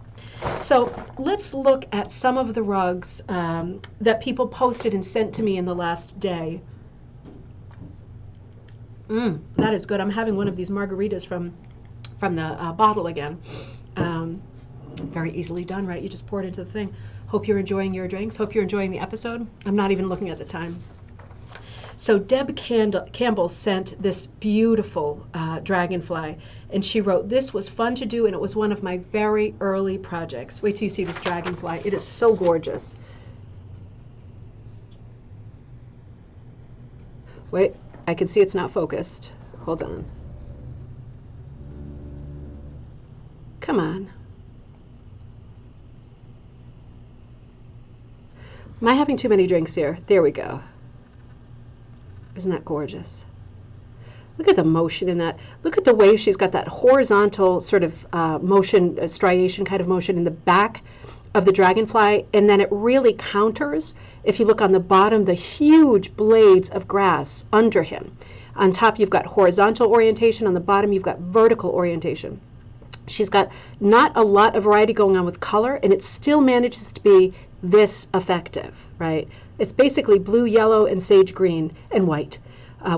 So let's look at some of the rugs that people posted and sent to me in the last day. That is good. I'm having one of these margaritas from the bottle again. Very easily done, right? You just pour it into the thing. Hope you're enjoying your drinks. Hope you're enjoying the episode. I'm not even looking at the time. So Deb Campbell sent this beautiful dragonfly, and she wrote, "This was fun to do, and it was one of my very early projects." Wait till you see this dragonfly. It is so gorgeous. Wait, I can see it's not focused. Hold on. Come on. Am I having too many drinks here? There we go. Isn't that gorgeous? Look at the motion in that. Look at the way she's got that horizontal sort of motion, striation kind of motion in the back of the dragonfly, and then it really counters, if you look on the bottom, the huge blades of grass under him. On top you've got horizontal orientation, on the bottom you've got vertical orientation. She's got not a lot of variety going on with color, and it still manages to be this effective, right? It's basically blue, yellow, and sage green, and white.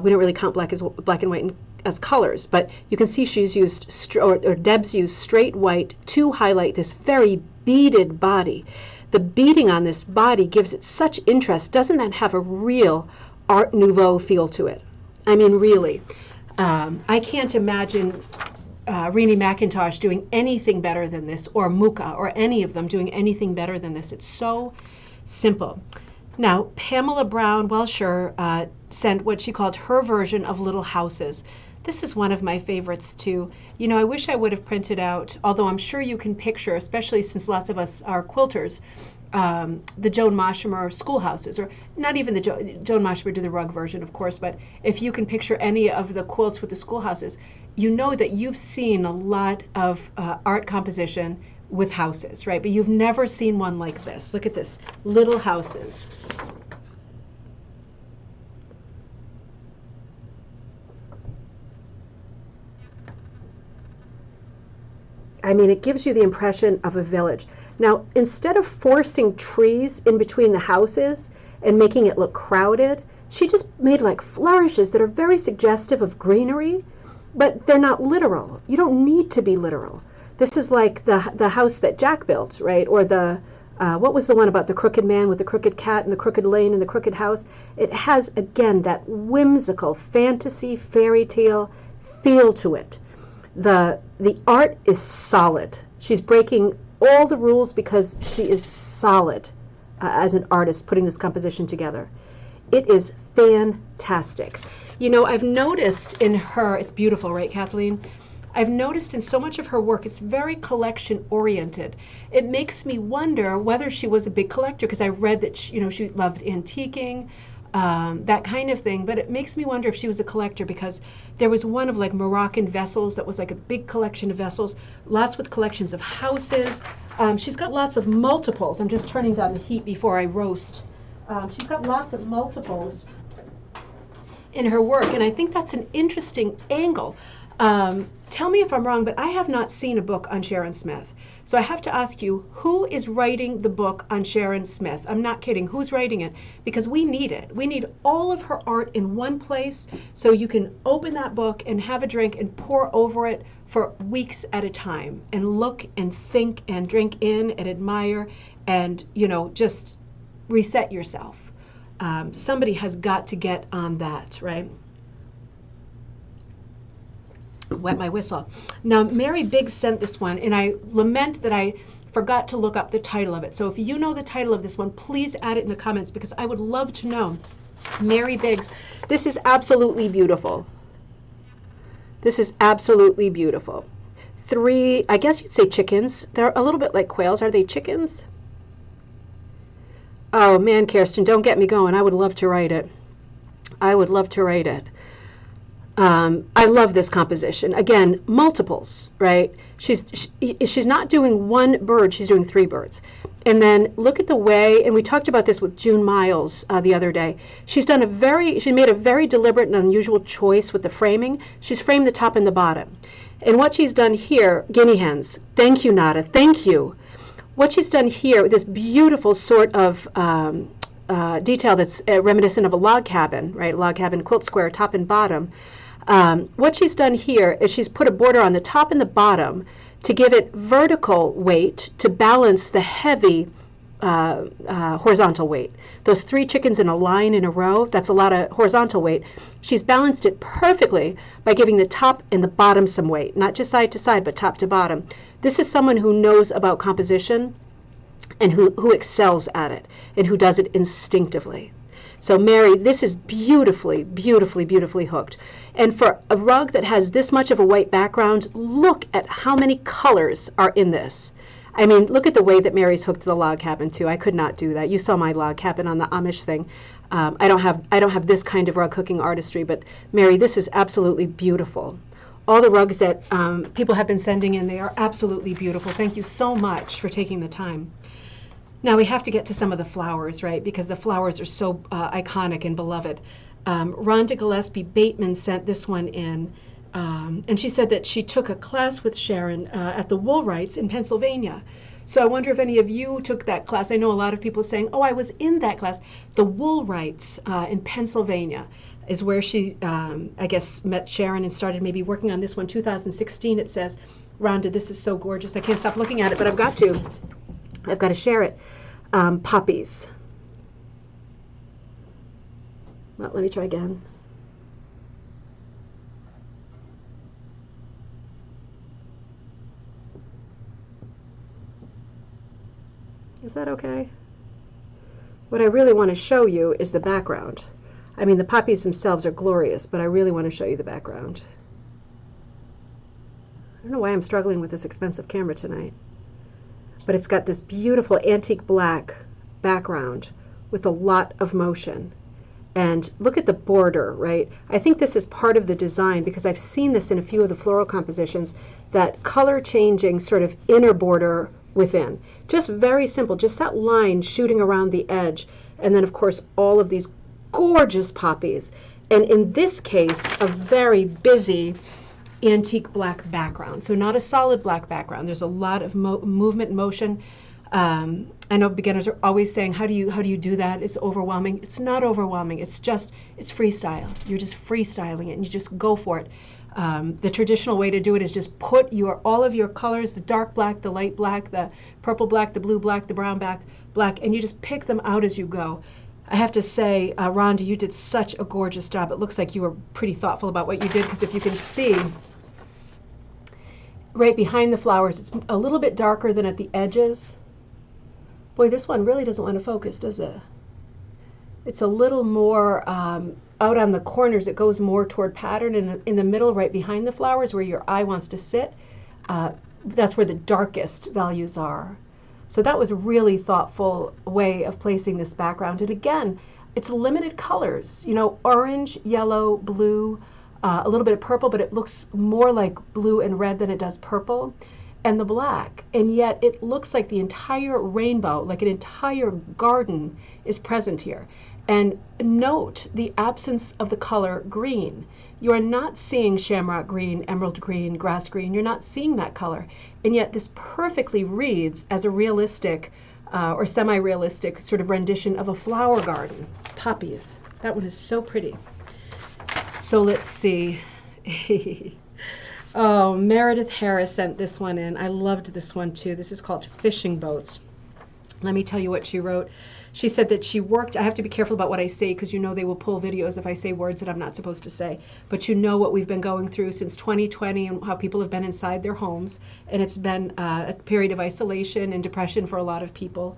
We don't really count black and white as colors, but you can see she's used, or Deb's used straight white to highlight this very beaded body. The beading on this body gives it such interest. Doesn't that have a real Art Nouveau feel to it? I mean, really. I can't imagine Renee McIntosh doing anything better than this, or Muka, or any of them doing anything better than this. It's so simple. Now, Pamela Brown Welsher sent what she called her version of Little Houses. This is one of my favorites too. You know, I wish I would have printed out, although I'm sure you can picture, especially since lots of us are quilters, the Joan Moshimer schoolhouses, or not even the Joan Moshimer did the rug version, of course, but if you can picture any of the quilts with the schoolhouses, you know that you've seen a lot of art composition with houses, right? But you've never seen one like this. Look at this, Little Houses. I mean, it gives you the impression of a village. Now, instead of forcing trees in between the houses and making it look crowded, she just made like flourishes that are very suggestive of greenery, but they're not literal. You don't need to be literal. This is like the house that Jack built, right? Or the, what was the one about the crooked man with the crooked cat and the crooked lane and the crooked house? It has, again, that whimsical fantasy fairy tale feel to it. The art is solid. She's breaking all the rules because she is solid as an artist putting this composition together. It is fantastic. You know, I've noticed in her, it's beautiful, right, Kathleen? I've noticed in so much of her work, it's very collection oriented. It makes me wonder whether she was a big collector, because I read that she loved antiquing, that kind of thing, but it makes me wonder if she was a collector, because there was one of like Moroccan vessels that was like a big collection of vessels, lots with collections of houses. She's got lots of multiples. I'm just turning down the heat before I roast. She's got lots of multiples in her work, and I think that's an interesting angle. Tell me if I'm wrong, but I have not seen a book on Sharon Smith. So I have to ask you, who is writing the book on Sharon Smith? I'm not kidding. Who's writing it? Because we need it. We need all of her art in one place so you can open that book and have a drink and pour over it for weeks at a time and look and think and drink in and admire and, just reset yourself. Somebody has got to get on that, right? Wet my whistle. Now, Mary Biggs sent this one, and I lament that I forgot to look up the title of it. So if you know the title of this one, please add it in the comments, because I would love to know. Mary Biggs, this is absolutely beautiful. This is absolutely beautiful. 3, I guess you'd say chickens. They're a little bit like quails. Are they chickens? Oh man, Kirsten, don't get me going. I would love to write it. I would love to write it. I love this composition. Again, multiples, right? She's not doing one bird, she's doing 3 birds. And then look at the way, and we talked about this with June Miles the other day. She made a very deliberate and unusual choice with the framing. She's framed the top and the bottom. And what she's done here, guinea hens. Thank you, Nada, thank you. what she's done here, this beautiful sort of detail that's reminiscent of a log cabin, right? A log cabin quilt square, top and bottom. What she's done here is she's put a border on the top and the bottom to give it vertical weight to balance the heavy horizontal weight. Those 3 chickens in a line in a row, that's a lot of horizontal weight. She's balanced it perfectly by giving the top and the bottom some weight, not just side to side, but top to bottom. This is someone who knows about composition and who excels at it and who does it instinctively. So Mary, this is beautifully, beautifully, beautifully hooked. And for a rug that has this much of a white background, look at how many colors are in this. I mean, look at the way that Mary's hooked the log cabin too. I could not do that. You saw my log cabin on the Amish thing. I don't have this kind of rug hooking artistry, but Mary, this is absolutely beautiful. All the rugs that people have been sending in, they are absolutely beautiful. Thank you so much for taking the time. Now we have to get to some of the flowers, right? Because the flowers are so iconic and beloved. Rhonda Gillespie Bateman sent this one in. And she said that she took a class with Sharon at the Woolwrights in Pennsylvania. So I wonder if any of you took that class. I know a lot of people saying, oh, I was in that class. The Woolwrights in Pennsylvania is where she, I guess, met Sharon and started maybe working on this one. 2016, it says. Rhonda, this is so gorgeous. I can't stop looking at it, but I've got to share it. Poppies. Well, let me try again. Is that okay? What I really want to show you is the background. I mean, the poppies themselves are glorious, but I really want to show you the background. I don't know why I'm struggling with this expensive camera tonight. But it's got this beautiful antique black background with a lot of motion. And look at the border, right? I think this is part of the design because I've seen this in a few of the floral compositions, that color changing sort of inner border within. Just very simple, just that line shooting around the edge. And then, of course, all of these gorgeous poppies. And in this case, a very busy antique black background. So not a solid black background. There's a lot of movement, motion. I know beginners are always saying, how do you do that? It's overwhelming. It's not overwhelming. It's freestyle. You're just freestyling it and you just go for it. The traditional way to do it is just put all of your colors, the dark black, the light black, the purple black, the blue black, the brown black, and you just pick them out as you go. I have to say, Rhonda, you did such a gorgeous job. It looks like you were pretty thoughtful about what you did, because if you can see, right behind the flowers, it's a little bit darker than at the edges. Boy, this one really doesn't want to focus, does it? It's a little more out on the corners. It goes more toward pattern, and in the middle, right behind the flowers, where your eye wants to sit, that's where the darkest values are. So that was a really thoughtful way of placing this background. And again, it's limited colors, you know, orange, yellow, blue, a little bit of purple, but it looks more like blue and red than it does purple, and the black. And yet it looks like the entire rainbow, like an entire garden, is present here. And note the absence of the color green. You are not seeing shamrock green, emerald green, grass green. You're not seeing that color. And yet this perfectly reads as a realistic or semi-realistic sort of rendition of a flower garden. Poppies. That one is so pretty. So let's see. Oh, Meredith Harris sent this one in. I loved this one too. This is called Fishing Boats. Let me tell you what she wrote. She said that she worked, I have to be careful about what I say because you know they will pull videos if I say words that I'm not supposed to say. But you know what we've been going through since 2020 and how people have been inside their homes. And it's been a period of isolation and depression for a lot of people.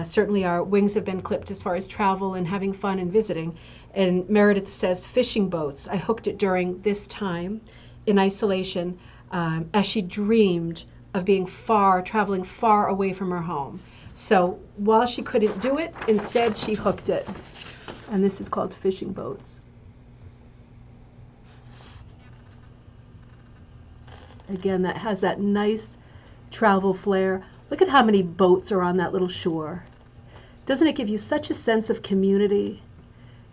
Certainly our wings have been clipped as far as travel and having fun and visiting. And Meredith says, fishing boats. I hooked it during this time in isolation as she dreamed of being traveling far away from her home. So while she couldn't do it, instead she hooked it. And this is called Fishing Boats. Again, that has that nice travel flair. Look at how many boats are on that little shore. Doesn't it give you such a sense of community?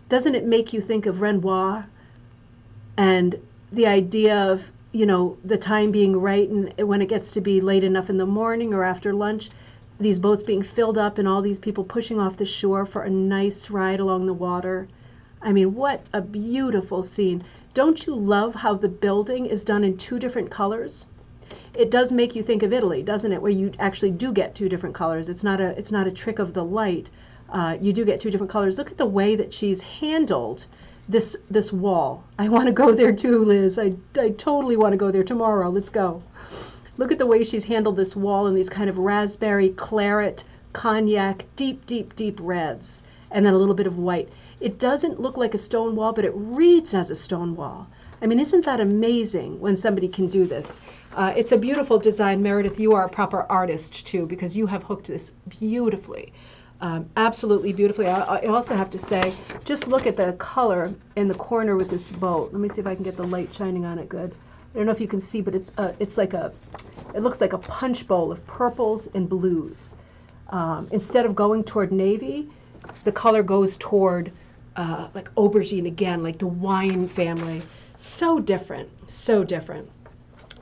Doesn't it make you think of Renoir and the idea of, you know, the time being right and when it gets to be late enough in the morning or after lunch, these boats being filled up and all these people pushing off the shore for a nice ride along the water. I mean, what a beautiful scene. Don't you love how the building is done in two different colors? It does make you think of Italy, doesn't it, where you actually do get two different colors. It's not a trick of the light. You do get two different colors. Look at the way that she's handled this wall. I want to go there too, Liz. I totally want to go there tomorrow. Let's go. Look at the way she's handled this wall in these kind of raspberry, claret, cognac, deep, deep, deep reds, and then a little bit of white. It doesn't look like a stone wall, but it reads as a stone wall. I mean, isn't that amazing when somebody can do this? It's a beautiful design. Meredith, you are a proper artist too, because you have hooked this beautifully. Absolutely beautifully. I also have to say, just look at the color in the corner with this boat. Let me see if I can get the light shining on it good. I don't know if you can see, but it looks like a punch bowl of purples and blues. Instead of going toward navy, the color goes toward like aubergine again, like the wine family. So different, so different.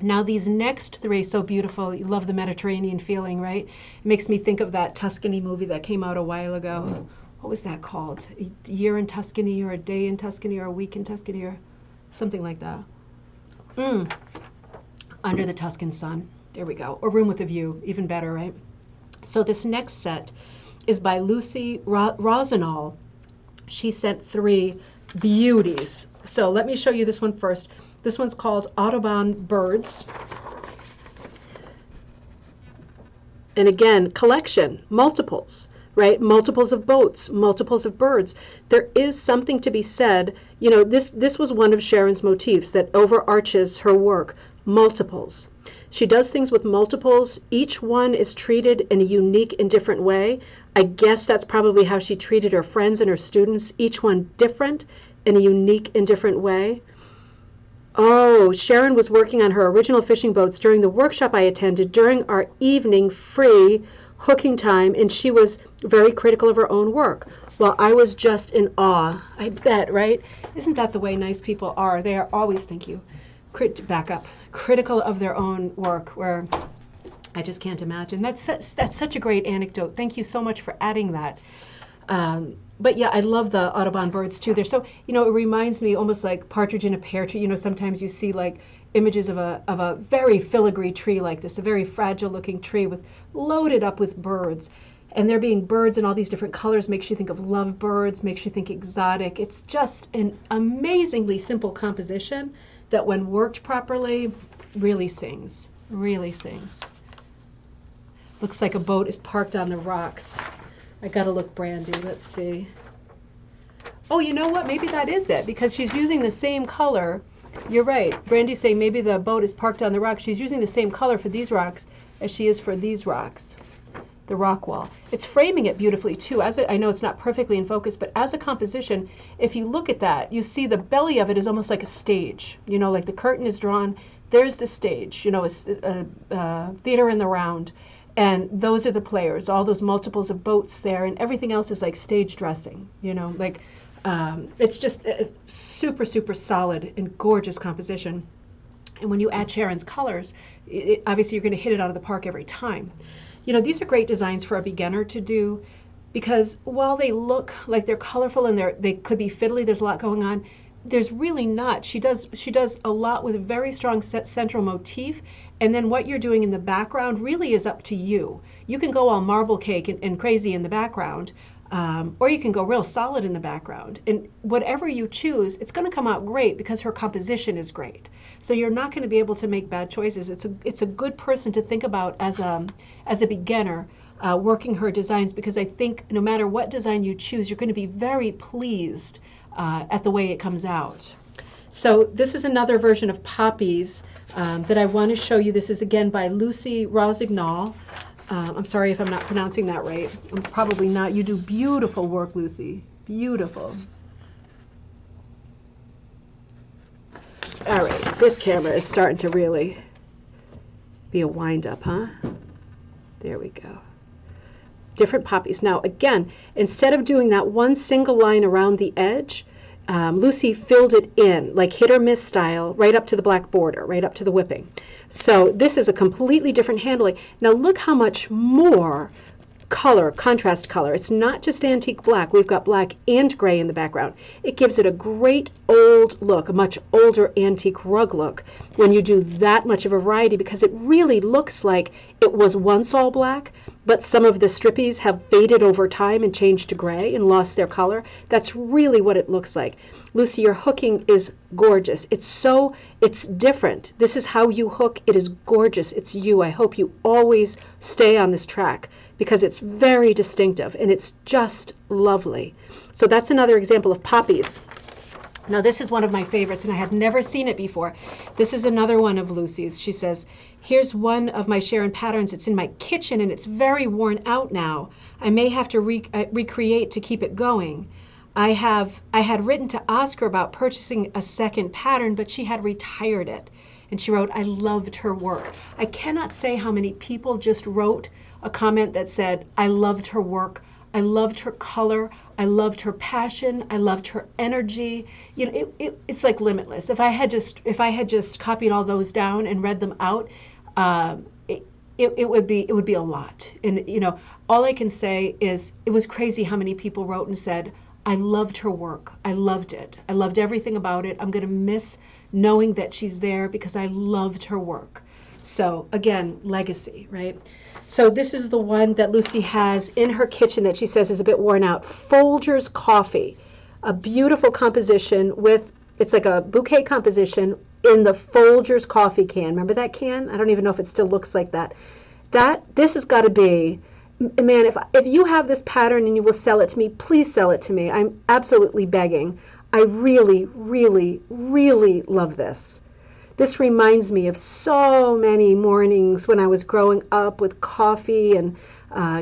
Now these next three, so beautiful. You love the Mediterranean feeling, right? It makes me think of that Tuscany movie that came out a while ago. What was that called? A year in Tuscany, or a day in Tuscany, or a week in Tuscany, or something like that. Under the Tuscan Sun. There we go. Or Room with a View, even better, right? So this next set is by Lucy Rosenall. She sent three beauties. So let me show you this one first. This one's called Audubon Birds. And again, collection, multiples, right? Multiples of boats, multiples of birds. There is something to be said. You know, this was one of Sharon's motifs that overarches her work, multiples. She does things with multiples. Each one is treated in a unique and different way. I guess that's probably how she treated her friends and her students, each one different in a unique and different way. Oh, Sharon was working on her original fishing boats during the workshop I attended during our evening free hooking time, and she was very critical of her own work. Well, I was just in awe. I bet, right? Isn't that the way nice people are? They are always, thank you, back up, critical of their own work, where I just can't imagine. That's such a great anecdote. Thank you so much for adding that. But yeah, I love the Audubon birds too. They're so, you know, it reminds me almost like Partridge in a Pear Tree. You know, sometimes you see like images of a very filigree tree like this, a very fragile looking tree with loaded up with birds. And there being birds in all these different colors makes you think of lovebirds, makes you think exotic. It's just an amazingly simple composition that when worked properly, really sings, really sings. Looks like a boat is parked on the rocks. I gotta look, Brandy, let's see. Oh, you know what? Maybe that is it, because she's using the same color. You're right. Brandy's saying maybe the boat is parked on the rocks. She's using the same color for these rocks as she is for these rocks, the rock wall. It's framing it beautifully too. I know it's not perfectly in focus, but as a composition, if you look at that, you see the belly of it is almost like a stage. You know, like the curtain is drawn. There's the stage, you know, a theater in the round. And those are the players, all those multiples of boats there, and everything else is like stage dressing, you know, like it's just a super, super solid and gorgeous composition. And when you add Sharon's colors, obviously you're going to hit it out of the park every time. You know, these are great designs for a beginner to do, because while they look like they're colorful and they could be fiddly, there's a lot going on, there's really not. She does a lot with a very strong central motif, and then what you're doing in the background really is up to you. You can go all marble cake and crazy in the background, or you can go real solid in the background. And whatever you choose, it's going to come out great because her composition is great. So you're not going to be able to make bad choices. It's a good person to think about as a beginner working her designs, because I think no matter what design you choose, you're going to be very pleased at the way it comes out. So this is another version of Poppies that I want to show you. This is again by Lucy Rossignol. I'm sorry if I'm not pronouncing that right. I'm probably not. You do beautiful work, Lucy. Beautiful. All right, this camera is starting to really be a wind-up, huh? There we go. Different poppies. Now, again, instead of doing that one single line around the edge, Lucy filled it in, like hit or miss style, right up to the black border, right up to the whipping. So this is a completely different handling. Now look how much more color, contrast color. It's not just antique black. We've got black and gray in the background. It gives it a great old look, a much older antique rug look when you do that much of a variety, because it really looks like it was once all black, but some of the strippies have faded over time and changed to gray and lost their color. That's really what it looks like. Lucy, your hooking is gorgeous. It's different. This is how you hook. It is gorgeous. It's you. I hope you always stay on this track because it's very distinctive and it's just lovely. So that's another example of poppies. Now this is one of my favorites and I had never seen it before. This is another one of Lucy's. She says, here's one of my Sharon patterns. It's in my kitchen and it's very worn out now. I may have to recreate to keep it going. I had written to ask her about purchasing a second pattern, but she had retired it. And she wrote, I loved her work. I cannot say how many people just wrote a comment that said, I loved her work. I loved her color. I loved her passion. I loved her energy. You know, it's like limitless. If I had just copied all those down and read them out, it would be a lot. And you know, all I can say is it was crazy how many people wrote and said, I loved her work. I loved it. I loved everything about it. I'm going to miss knowing that she's there because I loved her work. So again, legacy, right? So this is the one that Lucy has in her kitchen that she says is a bit worn out. Folger's Coffee, a beautiful composition with, it's like a bouquet composition in the Folger's coffee can. Remember that can? I don't even know if it still looks like that. This has got to be, man, if you have this pattern and you will sell it to me, please sell it to me. I'm absolutely begging. I really, really, really love this. This reminds me of so many mornings when I was growing up with coffee and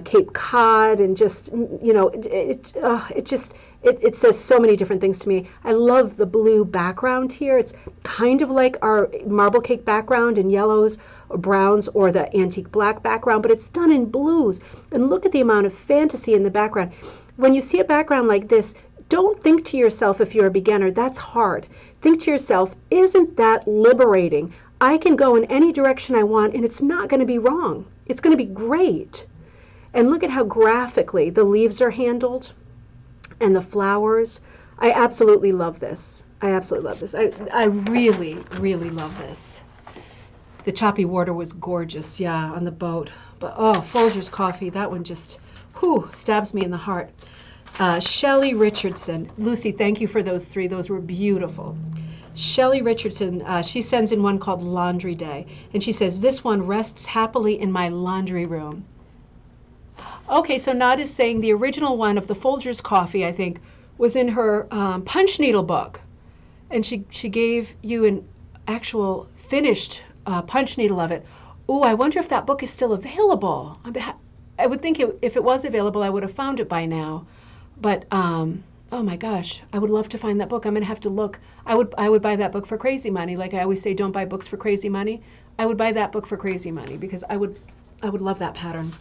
Cape Cod and just, you know, it says so many different things to me. I love the blue background here. It's kind of like our marble cake background in yellows or browns or the antique black background, but it's done in blues. And look at the amount of fantasy in the background. When you see a background like this, don't think to yourself, if you're a beginner, that's hard. Think to yourself, isn't that liberating? I can go in any direction I want and it's not going to be wrong. It's going to be great. And look at how graphically the leaves are handled and the flowers. I absolutely love this. I absolutely love this. I really, really love this. The choppy water was gorgeous, yeah, on the boat. But oh, Folger's Coffee, that one just, stabs me in the heart. Shelley Richardson. Lucy, thank you for those three. Those were beautiful. Shelley Richardson, she sends in one called Laundry Day. And she says, this one rests happily in my laundry room. Okay, so Nad is saying the original one of the Folger's Coffee, I think, was in her punch needle book. And she gave you an actual finished punch needle of it. Oh, I wonder if that book is still available. I would think if it was available, I would have found it by now. But oh my gosh, I would love to find that book. I'm gonna have to look. I would buy that book for crazy money. Like I always say, don't buy books for crazy money. I would buy that book for crazy money because I would love that pattern.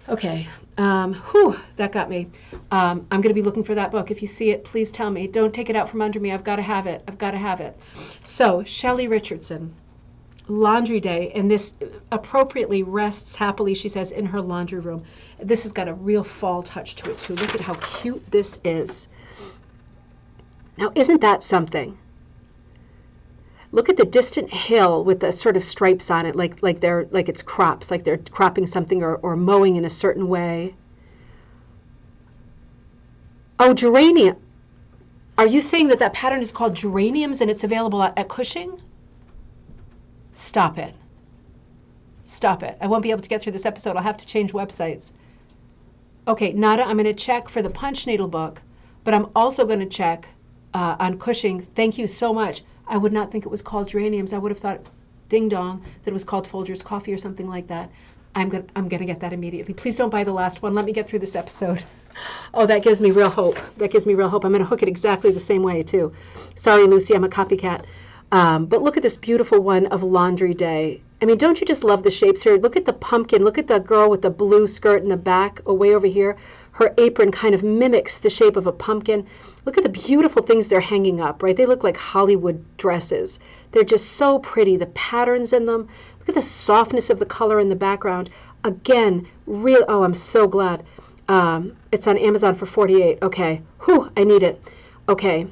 Okay, that got me. I'm gonna be looking for that book. If you see it, please tell me. Don't take it out from under me. I've got to have it. I've got to have it. So Shelley Richardson, Laundry Day, and this appropriately rests happily, she says, in her laundry room. This has got a real fall touch to it too. Look at how cute this is. Now, isn't that something? Look at the distant hill with the sort of stripes on it, like it's crops, like they're cropping something or mowing in a certain way. Oh, geranium. Are you saying that pattern is called geraniums and it's available at Cushing? Stop it. Stop it. I won't be able to get through this episode. I'll have to change websites. Okay, Nada, I'm going to check for the punch needle book, but I'm also going to check on Cushing. Thank you so much. I would not think it was called geraniums. I would have thought, ding dong, that it was called Folger's Coffee or something like that. I'm gonna get that immediately. Please don't buy the last one. Let me get through this episode. Oh, that gives me real hope. That gives me real hope. I'm gonna hook it exactly the same way too. Sorry, Lucy, I'm a copycat. But look at this beautiful one of Laundry Day. I mean, don't you just love the shapes here? Look at the pumpkin. Look at the girl with the blue skirt in the back, way over here. Her apron kind of mimics the shape of a pumpkin. Look at the beautiful things they're hanging up, right? They look like Hollywood dresses. They're just so pretty. The patterns in them. Look at the softness of the color in the background. again, real. Oh, I'm so glad. It's on Amazon for $48. Okay. Whew, I need it. Okay.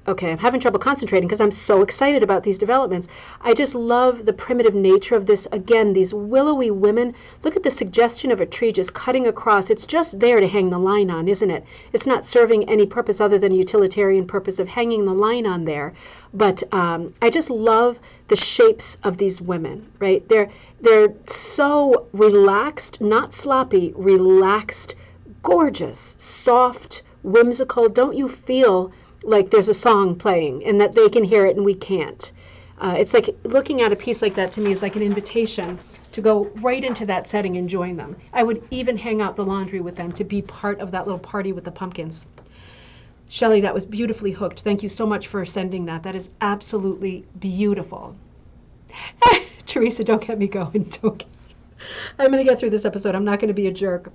Okay, I'm having trouble concentrating because I'm so excited about these developments. I just love the primitive nature of this. Again, these willowy women. Look at the suggestion of a tree just cutting across. It's just there to hang the line on, isn't it? It's not serving any purpose other than a utilitarian purpose of hanging the line on there. But I just love the shapes of these women, right? They're so relaxed, not sloppy, relaxed, gorgeous, soft, whimsical. Don't you feel like there's a song playing and that they can hear it and we can't? It's like looking at a piece like that to me is like an invitation to go right into that setting and join them. I would even hang out the laundry with them to be part of that little party with the pumpkins. Shelley, that was beautifully hooked. Thank you so much for sending that. That is absolutely beautiful. Teresa, don't get me going. I'm going to get through this episode. I'm not going to be a jerk,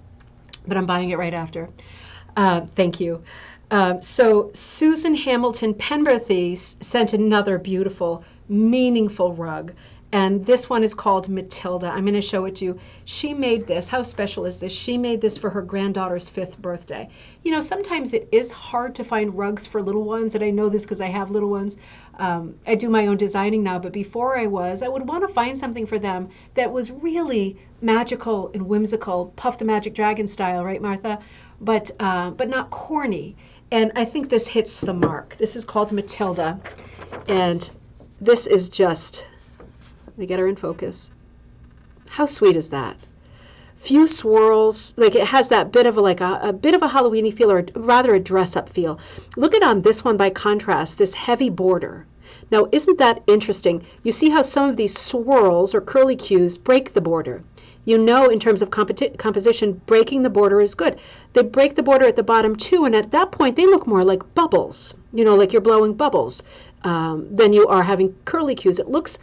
but I'm buying it right after. Thank you. So Susan Hamilton Penberthy sent another beautiful, meaningful rug. And this one is called Matilda. I'm going to show it to you. She made this. How special is this? She made this for her granddaughter's 5th birthday. You know, sometimes it is hard to find rugs for little ones, and I know this because I have little ones. I do my own designing now, but before I would want to find something for them that was really magical and whimsical, Puff the Magic Dragon style, right, Martha? But not corny. And I think this hits the mark. This is called Matilda, and this is just... Let me get her in focus. How sweet is that? Few swirls, like it has that bit of a bit of a Halloween-y feel, or rather a dress-up feel. Look at on this one by contrast, this heavy border. Now, isn't that interesting? You see how some of these swirls or curlicues break the border. You know, in terms of composition, breaking the border is good. They break the border at the bottom too, and at that point they look more like bubbles. You know, like you're blowing bubbles than you are having curlicues. It looks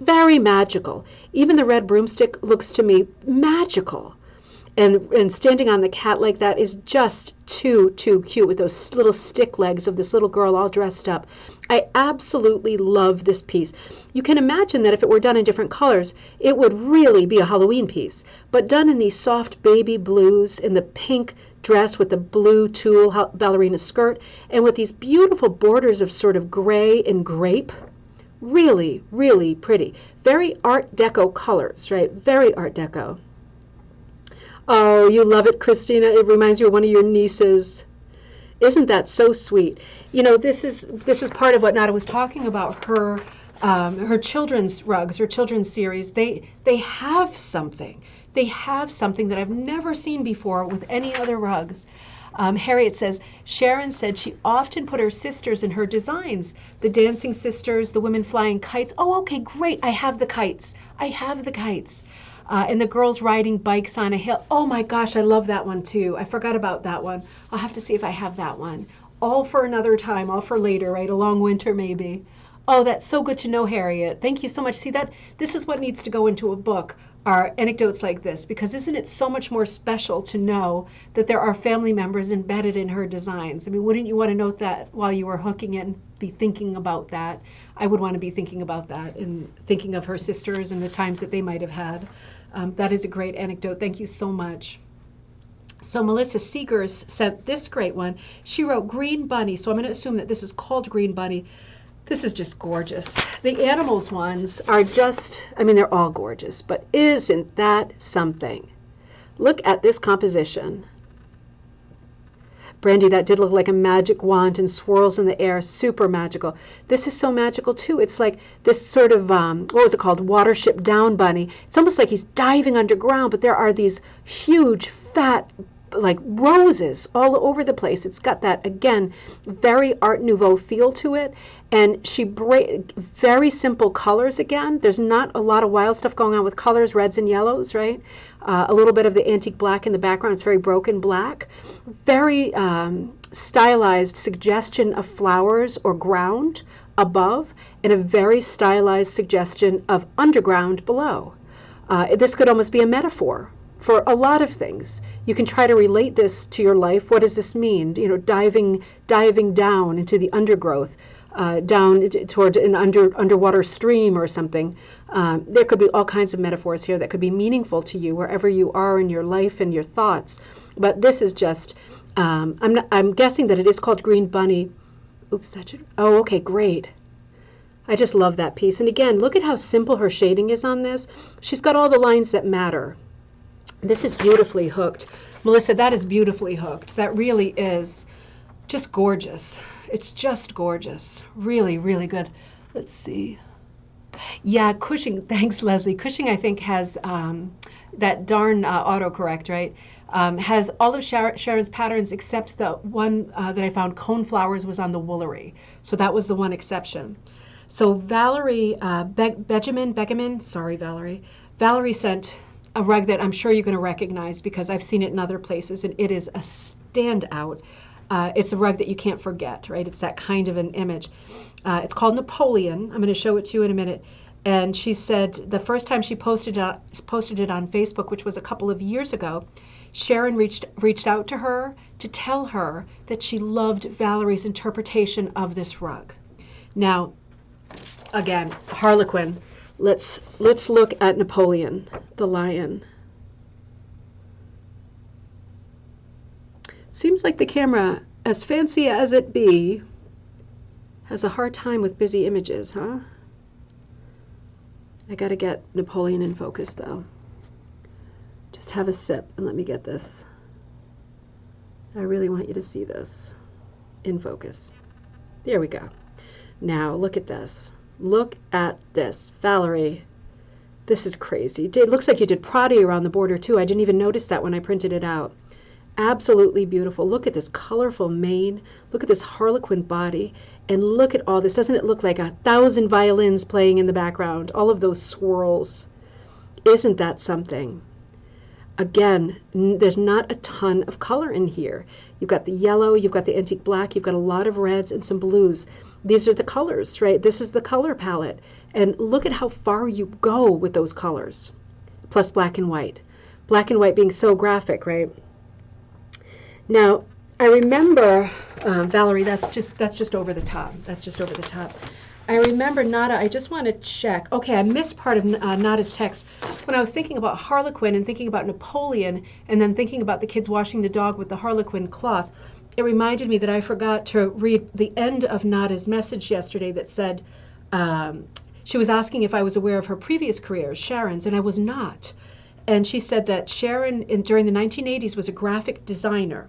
very magical. Even the red broomstick looks to me magical. And standing on the cat like that is just too cute with those little stick legs of this little girl all dressed up. I absolutely love this piece. You can imagine that if it were done in different colors, it would really be a Halloween piece. But done in these soft baby blues, in the pink dress with the blue tulle ballerina skirt, and with these beautiful borders of sort of gray and grape, really, really pretty. Very Art Deco colors, right? Very Art Deco. Oh, you love it, Christina. It reminds you of one of your nieces. Isn't that so sweet? You know, this is part of what Nada was talking about, her children's rugs, her children's series. They have something. They have something that I've never seen before with any other rugs. Harriet says, Sharon said she often put her sisters in her designs. The dancing sisters, the women flying kites. Oh, okay, great. I have the kites. I have the kites. And the girls riding bikes on a hill. Oh my gosh, I love that one too. I forgot about that one. I'll have to see if I have that one. All for another time, all for later, right? A long winter maybe. Oh, that's so good to know, Harriet. Thank you so much. See, this is what needs to go into a book, are anecdotes like this, because isn't it so much more special to know that there are family members embedded in her designs? I mean, wouldn't you want to note that while you were hooking it and be thinking about that? I would want to be thinking about that and thinking of her sisters and the times that they might have had. That is a great anecdote. Thank you so much. So Melissa Seegers sent this great one. She wrote Green Bunny, so I'm going to assume that this is called Green Bunny. This is just gorgeous. The animals ones are just, I mean, they're all gorgeous, but isn't that something? Look at this composition. Brandy, that did look like a magic wand and swirls in the air. Super magical. This is so magical too. It's like this sort of, what was it called? Watership Down bunny. It's almost like he's diving underground, but there are these huge, fat, like roses all over the place. It's got that, again, very Art Nouveau feel to it. And she very simple colors again. There's not a lot of wild stuff going on with colors, reds and yellows, right? A little bit of the antique black in the background. It's very broken black. Very stylized suggestion of flowers or ground above, and a very stylized suggestion of underground below. This could almost be a metaphor for a lot of things. You can try to relate this to your life. What does this mean? You know, diving down into the undergrowth. down toward an underwater stream or something. There could be all kinds of metaphors here that could be meaningful to you wherever you are in your life and your thoughts. But this is just, I'm guessing that it is called Green Bunny. Oops, that should, oh, okay, great. I just love that piece. And again, look at how simple her shading is on this. She's got all the lines that matter. This is beautifully hooked. Melissa, that is beautifully hooked. That really is just gorgeous. It's just gorgeous. Really, really good. Let's see. Yeah, Cushing. Thanks, Leslie. Cushing, I think, has that darn autocorrect, right? Has all of Sharon's patterns except the one that I found, Cone Flowers, was on the Woolery. So that was the one exception. So Valerie Begeman, sorry, Valerie. Valerie sent a rug that I'm sure you're going to recognize because I've seen it in other places, and it is a standout. It's a rug that you can't forget, right? It's that kind of an image. It's called Napoleon. I'm going to show it to you in a minute. And she said the first time she posted it on Facebook, which was a couple of years ago, Sharon reached out to her to tell her that she loved Valerie's interpretation of this rug. Now, again, Harlequin. Let's look at Napoleon, the lion. Seems like the camera, as fancy as it be, has a hard time with busy images, huh? I gotta get Napoleon in focus, though. Just have a sip and let me get this. I really want you to see this in focus. There we go. Now, look at this. Look at this. Valerie, this is crazy. It looks like you did Prada around the border, too. I didn't even notice that when I printed it out. Absolutely beautiful. Look at this colorful mane. Look at this harlequin body. And look at all this. Doesn't it look like 1,000 violins playing in the background? All of those swirls. Isn't that something? Again, there's not a ton of color in here. You've got the yellow, you've got the antique black, you've got a lot of reds and some blues. These are the colors, right? This is the color palette. And look at how far you go with those colors. Plus black and white. Black and white being so graphic, right? Now, I remember, Valerie, that's just over the top. That's just over the top. I remember Nada, I just want to check. Okay, I missed part of Nada's text. When I was thinking about Harlequin and thinking about Napoleon and then thinking about the kids washing the dog with the Harlequin cloth, it reminded me that I forgot to read the end of Nada's message yesterday that said, she was asking if I was aware of her previous careers, Sharon's, and I was not. And she said that Sharon, during the 1980s, was a graphic designer.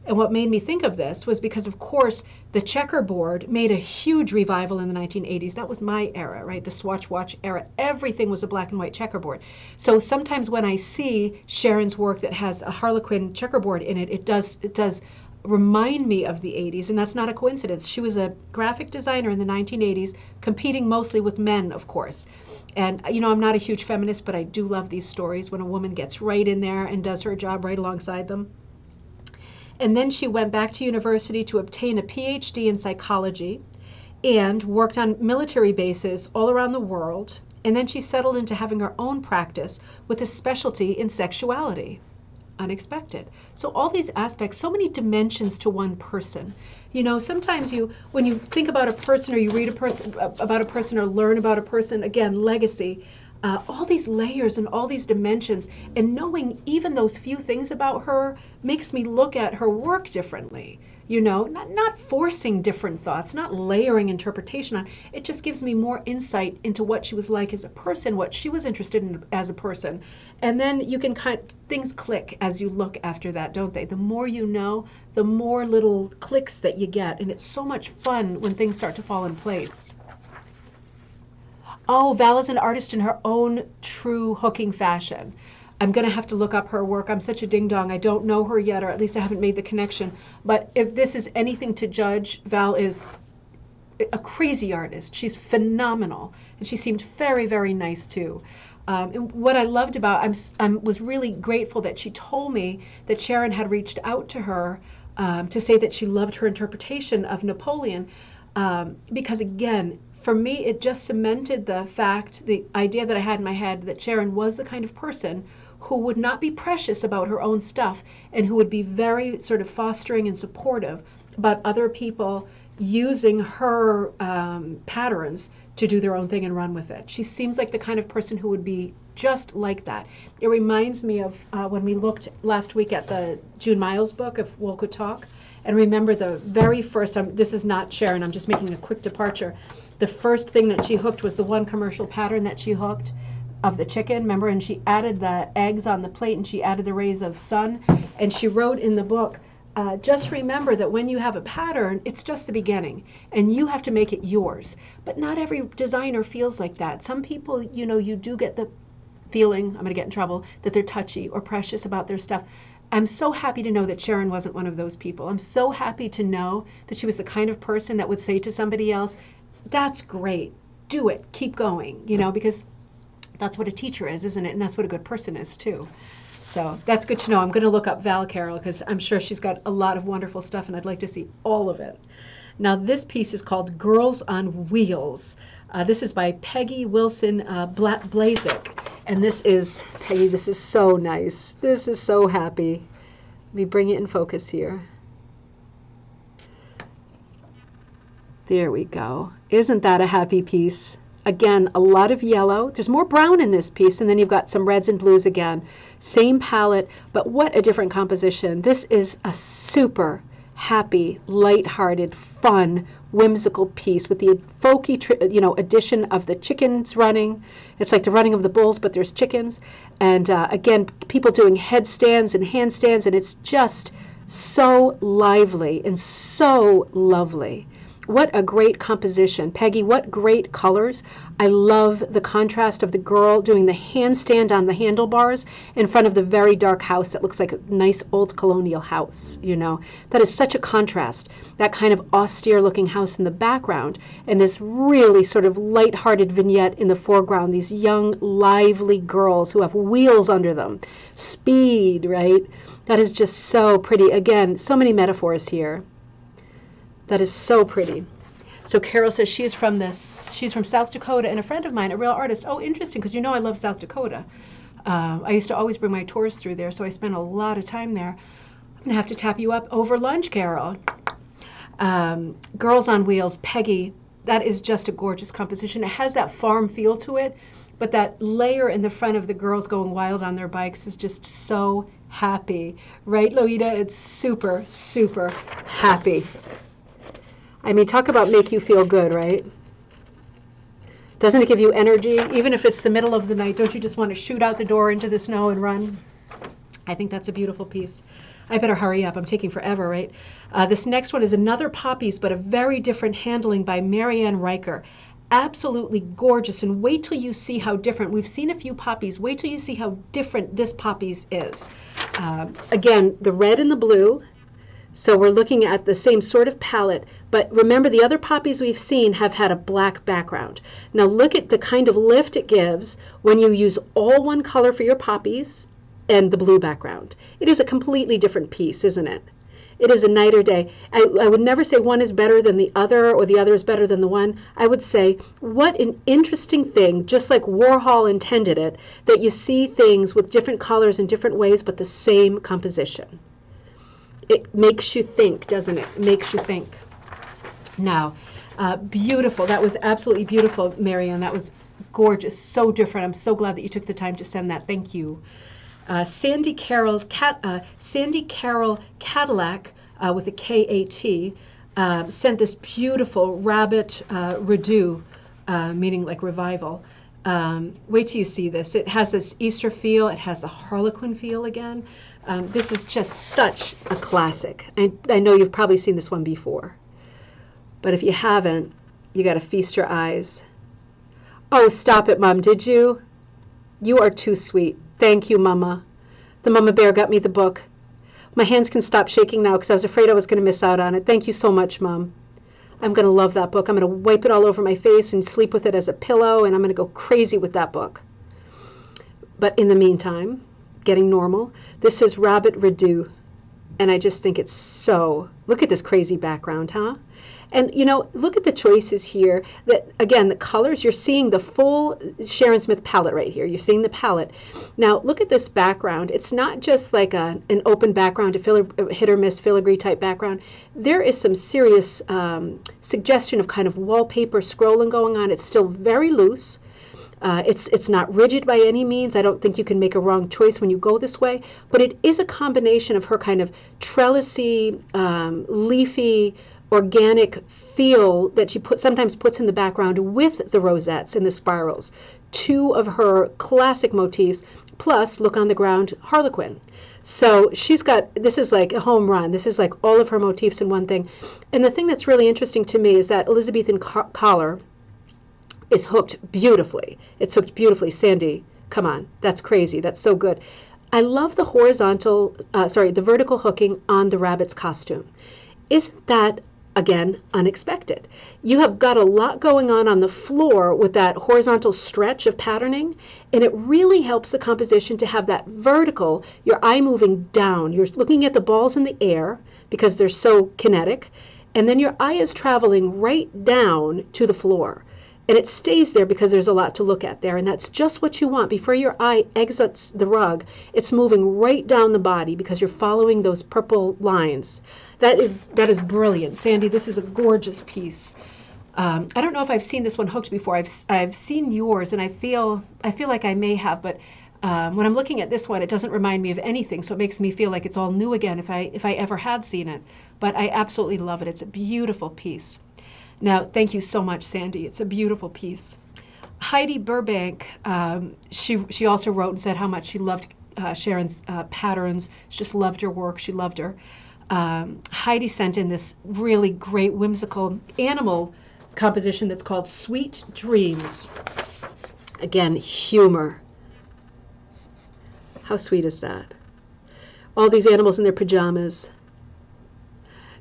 And what made me think of this was because, of course, the checkerboard made a huge revival in the 1980s. That was my era, right? The Swatch Watch era. Everything was a black and white checkerboard. So sometimes when I see Sharon's work that has a Harlequin checkerboard in it, it does remind me of the 80s, and that's not a coincidence. She was a graphic designer in the 1980s, competing mostly with men, of course. And, you know, I'm not a huge feminist, but I do love these stories when a woman gets right in there and does her job right alongside them. And then she went back to university to obtain a PhD in psychology and worked on military bases all around the world. And then she settled into having her own practice with a specialty in sexuality. Unexpected. So all these aspects, so many dimensions to one person. You know, sometimes when you think about a person or you read about a person or learn about a person, again, legacy, all these layers and all these dimensions, and knowing even those few things about her makes me look at her work differently. You know, not forcing different thoughts, not layering interpretation on. It just gives me more insight into what she was like as a person, what she was interested in as a person. And then you can things click as you look after that, don't they? The more you know, the more little clicks that you get. And it's so much fun when things start to fall in place. Oh, Val is an artist in her own true hooking fashion. I'm going to have to look up her work. I'm such a ding-dong. I don't know her yet, or at least I haven't made the connection. But if this is anything to judge, Val is a crazy artist. She's phenomenal. And she seemed very, very nice, too. And what I loved about, I was really grateful that she told me that Sharon had reached out to her to say that she loved her interpretation of Napoleon. Because, again, for me, it just cemented the idea that I had in my head that Sharon was the kind of person who would not be precious about her own stuff and who would be very sort of fostering and supportive about other people using her patterns to do their own thing and run with it. She seems like the kind of person who would be just like that. It reminds me of when we looked last week at the June Miles book of Wool Could Talk. And remember the very first, this is not Sharon, I'm just making a quick departure. The first thing that she hooked was the one commercial pattern that she hooked of the chicken, remember? And she added the eggs on the plate and she added the rays of sun. And she wrote in the book, just remember that when you have a pattern, it's just the beginning and you have to make it yours. But not every designer feels like that. Some people, you know, you do get the feeling, I'm going to get in trouble, that they're touchy or precious about their stuff. I'm so happy to know that Sharon wasn't one of those people. I'm so happy to know that she was the kind of person that would say to somebody else, that's great, do it, keep going, you know, because that's what a teacher is, isn't it? And that's what a good person is too. So that's good to know. I'm going to look up Val Carroll because I'm sure she's got a lot of wonderful stuff and I'd like to see all of it. Now this piece is called Girls on Wheels. This is by Peggy Wilson Blazik. And this is, Peggy, this is so nice. This is so happy. Let me bring it in focus here. There we go. Isn't that a happy piece? Again, a lot of yellow. There's more brown in this piece, and then you've got some reds and blues again. Same palette, but what a different composition. This is a super happy, lighthearted, fun, whimsical piece with the folky, you know, addition of the chickens running. It's like the running of the bulls, but there's chickens. And again, people doing headstands and handstands, and it's just so lively and so lovely. What a great composition. Peggy, what great colors. I love the contrast of the girl doing the handstand on the handlebars in front of the very dark house that looks like a nice old colonial house, you know. That is such a contrast. That kind of austere looking house in the background and this really sort of lighthearted vignette in the foreground. These young, lively girls who have wheels under them. Speed, right? That is just so pretty. Again, so many metaphors here. That is so pretty. So Carol says she's from South Dakota, and a friend of mine, a real artist. Oh, interesting, because you know I love South Dakota. I used to always bring my tours through there, so I spent a lot of time there. I'm going to have to tap you up over lunch, Carol. Girls on Wheels, Peggy, that is just a gorgeous composition. It has that farm feel to it, but that layer in the front of the girls going wild on their bikes is just so happy. Right, Loida? It's super, super happy. I mean, talk about make you feel good, right? Doesn't it give you energy? Even if it's the middle of the night, don't you just want to shoot out the door into the snow and run? I think that's a beautiful piece. I better hurry up. I'm taking forever, right? This next one is another Poppies, but a very different handling by Marianne Riker. Absolutely gorgeous, and wait till you see how different. We've seen a few Poppies. Wait till you see how different this Poppies is. Again, the red and the blue. So we're looking at the same sort of palette, but remember the other Poppies we've seen have had a black background. Now look at the kind of lift it gives when you use all one color for your Poppies and the blue background. It is a completely different piece, isn't it? It is a night or day. I would never say one is better than the other or the other is better than the one. I would say, what an interesting thing, just like Warhol intended it, that you see things with different colors in different ways, but the same composition. It makes you think, doesn't it? It makes you think. Now, beautiful. That was absolutely beautiful, Marianne. That was gorgeous. So different. I'm so glad that you took the time to send that. Thank you. Sandy Carroll Cadillac with a K-A-T sent this beautiful rabbit redo, meaning like revival. Wait till you see this. It has this Easter feel. It has the Harlequin feel again. This is just such a classic. I know you've probably seen this one before, but if you haven't, you got to feast your eyes. Oh, stop it, Mom. Did you? You are too sweet. Thank you, Mama. The Mama Bear got me the book. My hands can stop shaking now because I was afraid I was going to miss out on it. Thank you so much, Mom. I'm going to love that book. I'm going to wipe it all over my face and sleep with it as a pillow, and I'm going to go crazy with that book. But in the meantime, getting normal, this is Rabbit Redo, and I just think it's so, look at this crazy background, huh? And look at the choices here. That again, the colors, you're seeing the full Sharon Smith palette right here. You're seeing the palette. Now look at this background. It's not just like an open background, a hit or miss filigree type background. There is some serious suggestion of kind of wallpaper scrolling going on. It's still very loose. It's not rigid by any means. I don't think you can make a wrong choice when you go this way, but it is a combination of her kind of trellisy, leafy, organic feel that she sometimes puts in the background with the rosettes and the spirals. Two of her classic motifs, plus look on the ground, Harlequin. So this is like a home run. This is like all of her motifs in one thing. And the thing that's really interesting to me is that Elizabethan collar is hooked beautifully. It's hooked beautifully. Sandy, come on. That's crazy. That's so good. I love the the vertical hooking on the rabbit's costume. Isn't that, again, unexpected? You have got a lot going on the floor with that horizontal stretch of patterning, and it really helps the composition to have that vertical, your eye moving down. You're looking at the balls in the air because they're so kinetic, and then your eye is traveling right down to the floor. And it stays there because there's a lot to look at there, and that's just what you want. Before your eye exits the rug, it's moving right down the body because you're following those purple lines. That is brilliant. Sandy, this is a gorgeous piece. I don't know if I've seen this one hooked before. I've seen yours, and I feel like I may have, but when I'm looking at this one, it doesn't remind me of anything, so it makes me feel like it's all new again if I ever had seen it. But I absolutely love it. It's a beautiful piece. Now, thank you so much, Sandy. It's a beautiful piece. Heidi Burbank, she also wrote and said how much she loved Sharon's patterns. She just loved her work. She loved her. Heidi sent in this really great whimsical animal composition that's called Sweet Dreams. Again, humor. How sweet is that? All these animals in their pajamas.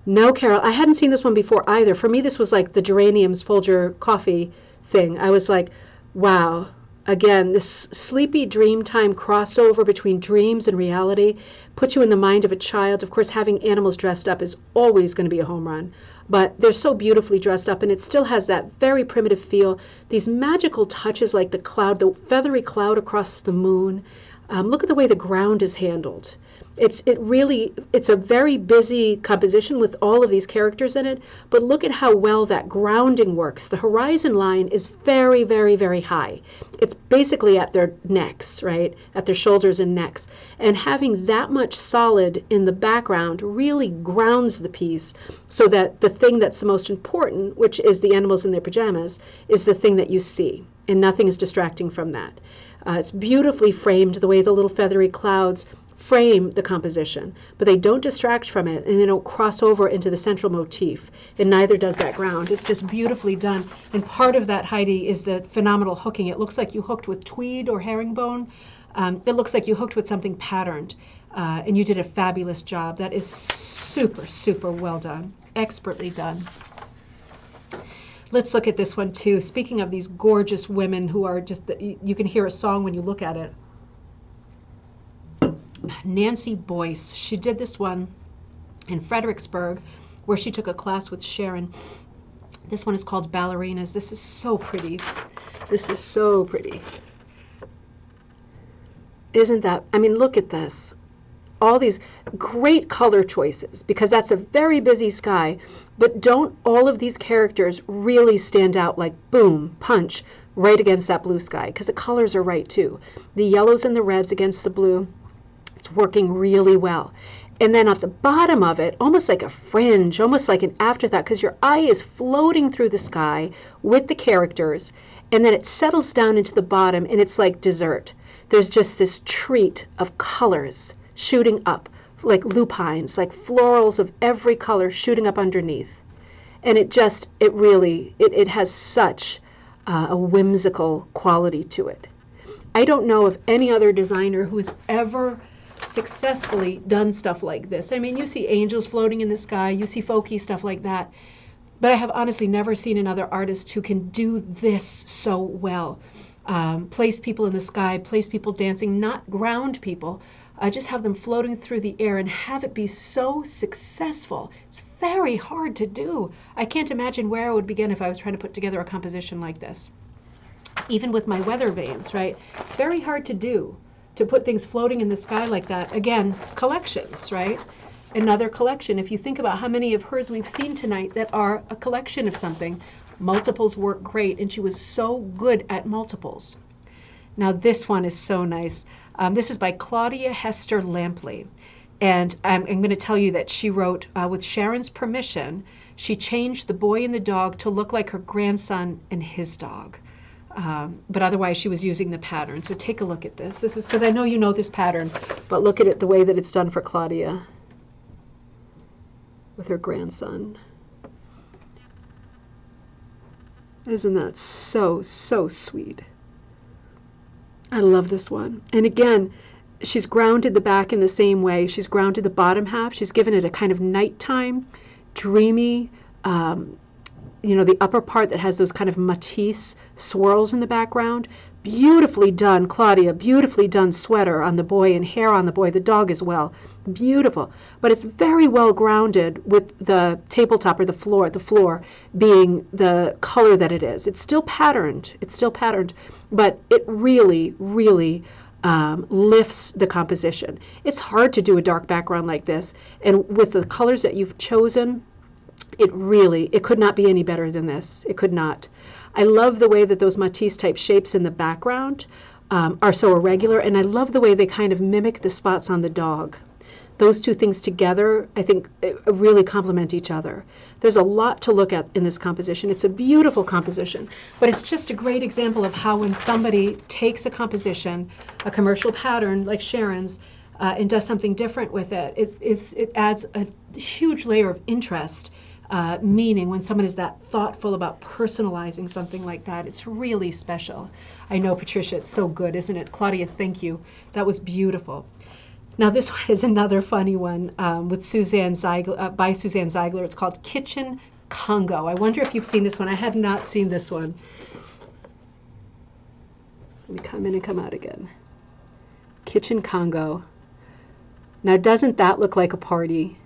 No, Carol, I hadn't seen this one before either. For me, this was like the geraniums Folger coffee thing. I was like, wow. Again, this sleepy dreamtime crossover between dreams and reality puts you in the mind of a child. Of course, having animals dressed up is always going to be a home run, but they're so beautifully dressed up, and it still has that very primitive feel. These magical touches like the cloud, the feathery cloud across the moon. Look at the way the ground is handled. It's a very busy composition with all of these characters in it, but look at how well that grounding works. The horizon line is very, very, very high. It's basically at their necks, right? At their shoulders and necks. And having that much solid in the background really grounds the piece so that the thing that's the most important, which is the animals in their pajamas, is the thing that you see, and nothing is distracting from that. It's beautifully framed, the way the little feathery clouds frame the composition, but they don't distract from it, and they don't cross over into the central motif, and neither does that ground. It's just beautifully done, and part of that, Heidi, is the phenomenal hooking. It looks like you hooked with tweed or herringbone. It looks like you hooked with something patterned, and you did a fabulous job. That is super, super well done, expertly done. Let's look at this one too. Speaking of these gorgeous women who are just, you can hear a song when you look at it. Nancy Boyce, she did this one in Fredericksburg where she took a class with Sharon. This one is called Ballerinas. This is so pretty. This is so pretty. Isn't that, I mean, look at this. All these great color choices, because that's a very busy sky, but don't all of these characters really stand out like boom, punch, right against that blue sky? Because the colors are right too. The yellows and the reds against the blue. It's working really well. And then at the bottom of it, almost like a fringe, almost like an afterthought, because your eye is floating through the sky with the characters, and then it settles down into the bottom, and it's like dessert. There's just this treat of colors shooting up, like lupines, like florals of every color shooting up underneath. And it has such a whimsical quality to it. I don't know of any other designer who's ever successfully done stuff like this. I mean, you see angels floating in the sky, you see folky stuff like that, but I have honestly never seen another artist who can do this so well. Place people in the sky, place people dancing, not ground people, just have them floating through the air and have it be so successful. It's very hard to do. I can't imagine where I would begin if I was trying to put together a composition like this. Even with my weather vanes, right? Very hard to do, to put things floating in the sky like that. Again, collections, right? Another collection. If you think about how many of hers we've seen tonight that are a collection of something, multiples work great, and she was so good at multiples. Now this one is so nice. This is by Claudia Hester Lampley. And I'm going to tell you that she wrote, with Sharon's permission, she changed the boy and the dog to look like her grandson and his dog. But otherwise she was using the pattern. So take a look at this. This is because I know you know this pattern, but look at it the way that it's done for Claudia with her grandson. Isn't that so, so sweet? I love this one. And again, she's grounded the back in the same way. She's grounded the bottom half. She's given it a kind of nighttime, dreamy, you know, the upper part that has those kind of Matisse swirls in the background. Beautifully done, Claudia. Beautifully done sweater on the boy and hair on the boy. The dog as well. Beautiful. But it's very well grounded with the tabletop or the floor being the color that it is. It's still patterned. It's still patterned. But it really, really lifts the composition. It's hard to do a dark background like this. And with the colors that you've chosen, it could not be any better than this. It could not. I love the way that those Matisse type shapes in the background are so irregular, and I love the way they kind of mimic the spots on the dog. Those two things together, I think, really complement each other. There's a lot to look at in this composition. It's a beautiful composition, but it's just a great example of how when somebody takes a composition, a commercial pattern like Sharon's, and does something different with it, it adds a huge layer of interest, meaning when someone is that thoughtful about personalizing something like that. It's really special. I know, Patricia, it's so good, isn't it? Claudia, thank you. That was beautiful. Now this one is another funny one with Suzanne Ziegler, by Suzanne Ziegler. It's called Kitchen Congo. I wonder if you've seen this one. I had not seen this one. Let me come in and come out again. Kitchen Congo. Now doesn't that look like a party?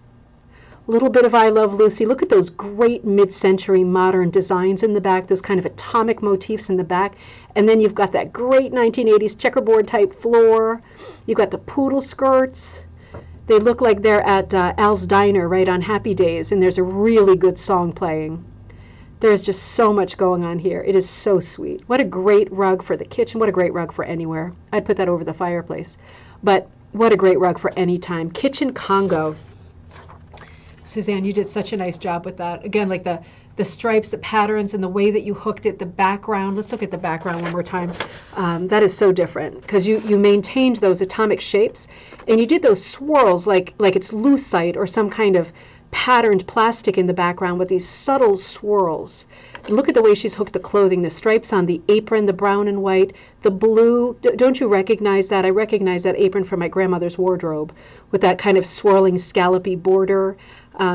A little bit of I Love Lucy. Look at those great mid-century modern designs in the back, those kind of atomic motifs in the back. And then you've got that great 1980s checkerboard type floor. You've got the poodle skirts. They look like they're at Al's Diner, right, on Happy Days, and there's a really good song playing. There's just so much going on here. It is so sweet. What a great rug for the kitchen. What a great rug for anywhere. I'd put that over the fireplace. But what a great rug for any time. Kitchen Congo. Suzanne, you did such a nice job with that. Again, like the stripes, the patterns, and the way that you hooked it, the background. Let's look at the background one more time. That is so different because you maintained those atomic shapes, and you did those swirls like it's lucite or some kind of patterned plastic in the background with these subtle swirls. And look at the way she's hooked the clothing, the stripes on the apron, the brown and white, the blue. Don't you recognize that? I recognize that apron from my grandmother's wardrobe with that kind of swirling scallopy border.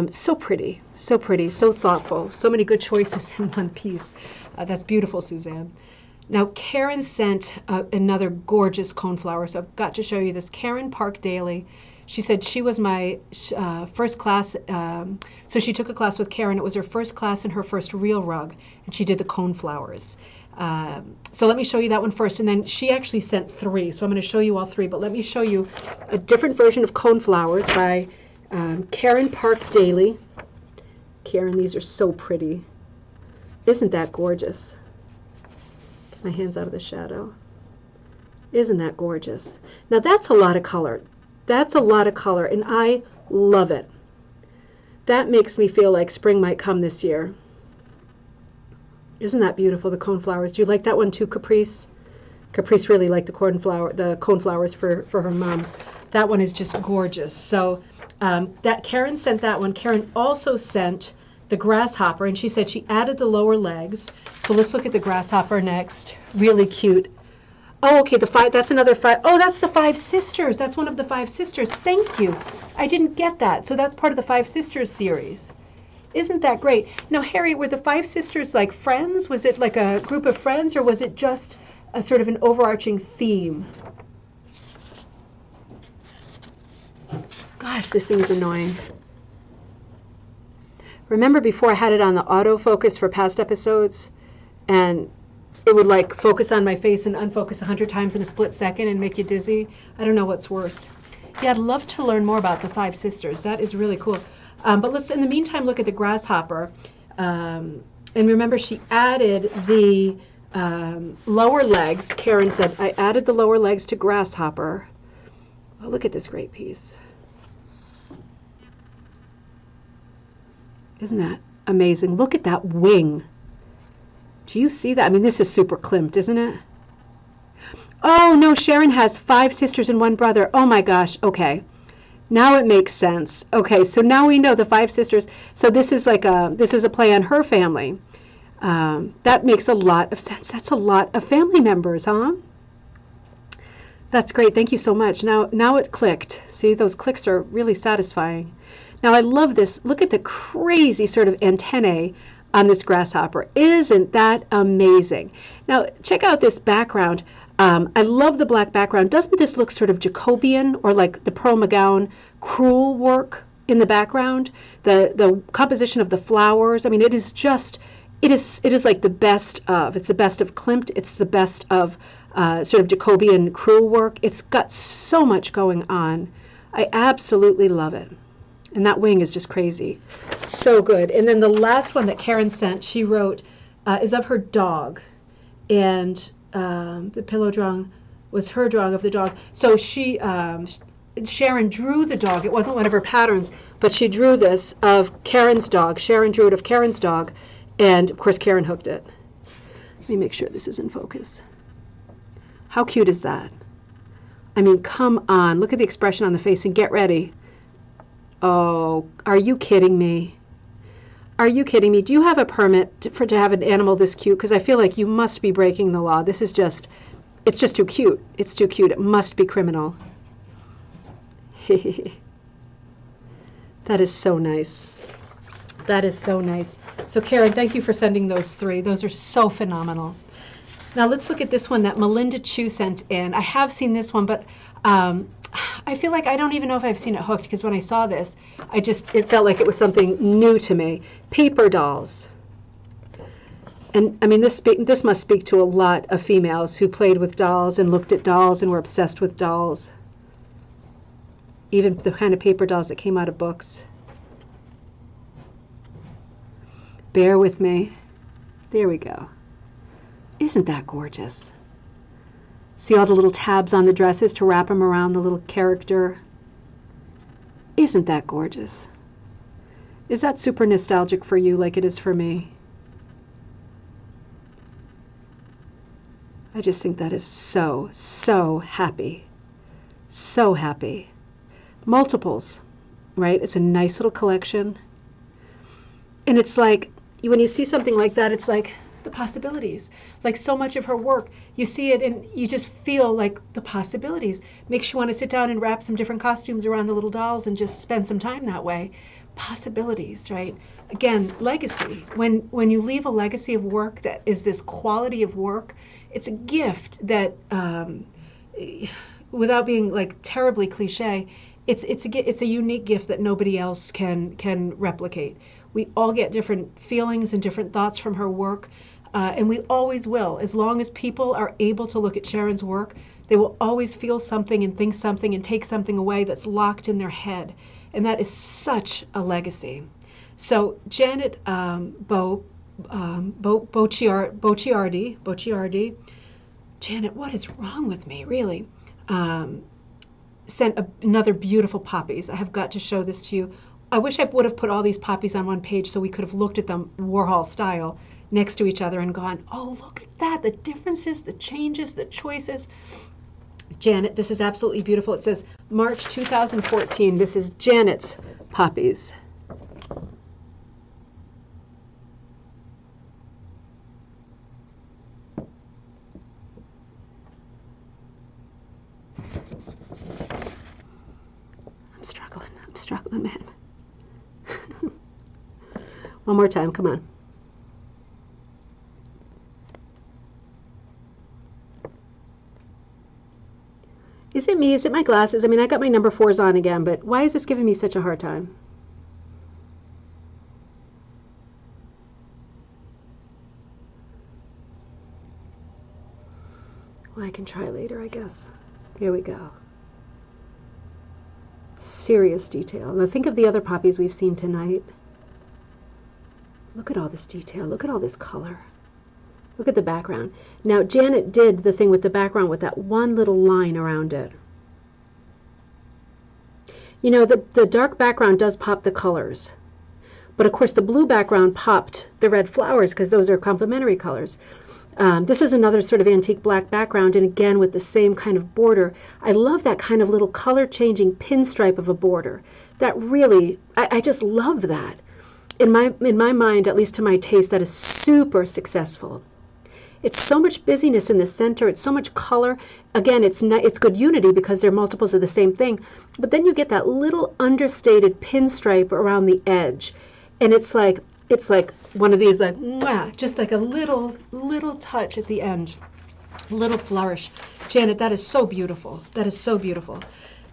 So pretty, so thoughtful. So many good choices in one piece. That's beautiful, Suzanne. Now, Karen sent another gorgeous coneflower, so I've got to show you this. Karen Park Daly. She said she was my first class, so she took a class with Karen. It was her first class and her first real rug, and she did the coneflowers. So let me show you that one first, and then she actually sent 3, so I'm going to show you all 3, but let me show you a different version of coneflowers by Karen Park Daly. Karen, these are so pretty. Isn't that gorgeous? Get my hands out of the shadow. Isn't that gorgeous? Now that's a lot of color. That's a lot of color, and I love it. That makes me feel like spring might come this year. Isn't that beautiful, the coneflowers? Do you like that one too, Caprice? Caprice really liked the coneflowers for her mom. That one is just gorgeous. So that Karen sent that one. Karen also sent the grasshopper, and she said she added the lower legs. So let's look at the grasshopper next. Really cute. Oh, okay, that's another 5. Oh, that's the 5 sisters. That's one of the 5 sisters. Thank you. I didn't get that. So that's part of the 5 sisters series. Isn't that great? Now, Harry, were the 5 sisters like friends? Was it like a group of friends, or was it just a sort of an overarching theme? Gosh, this thing is annoying. Remember before I had it on the autofocus for past episodes, and it would like focus on my face and unfocus 100 times in a split second and make you dizzy? I don't know what's worse. Yeah, I'd love to learn more about the five sisters. That is really cool. But let's, in the meantime, look at the grasshopper. And remember, she added the lower legs. Karen said, I added the lower legs to grasshopper. Oh, look at this great piece. Isn't that amazing? Look at that wing. Do you see that? I mean, this is super klimt, isn't it? Oh, no, Sharon has 5 sisters and 1 brother. Oh, my gosh. Okay. Now it makes sense. Okay, so now we know the 5 sisters. So this is like this is a play on her family. That makes a lot of sense. That's a lot of family members, huh? That's great. Thank you so much. Now it clicked. See, those clicks are really satisfying. Now I love this. Look at the crazy sort of antennae on this grasshopper. Isn't that amazing? Now check out this background. I love the black background. Doesn't this look sort of Jacobean or like the Pearl McGowan crewel work in the background? The composition of the flowers. I mean, it is just, it is like the best of. It's the best of Klimt. It's the best of sort of Jacobean crewel work. It's got so much going on. I absolutely love it. And that wing is just crazy. So good. And then the last one that Karen sent, she wrote, is of her dog. And the pillow drawing was her drawing of the dog. So she, Sharon drew the dog. It wasn't one of her patterns, but she drew this of Karen's dog. Sharon drew it of Karen's dog. And, of course, Karen hooked it. Let me make sure this is in focus. How cute is that? I mean, come on. Look at the expression on the face and get ready. Oh, are you kidding me? Are you kidding me? Do you have a permit to have an animal this cute? Because I feel like you must be breaking the law. This is just, it's just too cute. It's too cute. It must be criminal. That is so nice. That is so nice. So Karen, thank you for sending those 3. Those are so phenomenal. Now let's look at this one that Melinda Chu sent in. I have seen this one, but I feel like I don't even know if I've seen it hooked, because when I saw this, it felt like it was something new to me. Paper dolls. And I mean, this must speak to a lot of females who played with dolls and looked at dolls and were obsessed with dolls. Even the kind of paper dolls that came out of books. Bear with me. There we go. Isn't that gorgeous? See all the little tabs on the dresses to wrap them around the little character? Isn't that gorgeous? Is that super nostalgic for you like it is for me? I just think that is so, so happy. So happy. Multiples, right? It's a nice little collection. And it's like, when you see something like that, it's like the possibilities. Like so much of her work, you see it and you just feel like the possibilities. Makes you want to sit down and wrap some different costumes around the little dolls and just spend some time that way. Possibilities, right? Again, legacy. When you leave a legacy of work that is this quality of work, it's a gift that, without being like terribly cliche, it's a unique gift that nobody else can replicate. We all get different feelings and different thoughts from her work, and we always will. As long as people are able to look at Sharon's work, they will always feel something and think something and take something away that's locked in their head. And that is such a legacy. So Janet Bocciardi, Janet, what is wrong with me, really? Sent another beautiful poppies. I have got to show this to you. I wish I would have put all these poppies on one page so we could have looked at them Warhol style next to each other and gone, oh, look at that, the differences, the changes, the choices. Janet, this is absolutely beautiful. It says March 2014. This is Janet's poppies. I'm struggling, man. One more time, come on. Is it me? Is it my glasses? I mean, I got my number 4s on again, but why is this giving me such a hard time? Well, I can try later, I guess. Here we go. Serious detail. Now think of the other poppies we've seen tonight. Look at all this detail. Look at all this color. Look at the background. Now Janet did the thing with the background with that one little line around it. You know, the dark background does pop the colors. But of course the blue background popped the red flowers because those are complementary colors. This is another sort of antique black background, and again with the same kind of border. I love that kind of little color changing pinstripe of a border. That really, I just love that. In my mind, at least to my taste, that is super successful. It's so much busyness in the center. It's so much color. Again, it's good unity because they're multiples of the same thing. But then you get that little understated pinstripe around the edge, and it's like one of these, like, mwah, just like a little touch at the end, a little flourish. Janet, that is so beautiful. That is so beautiful.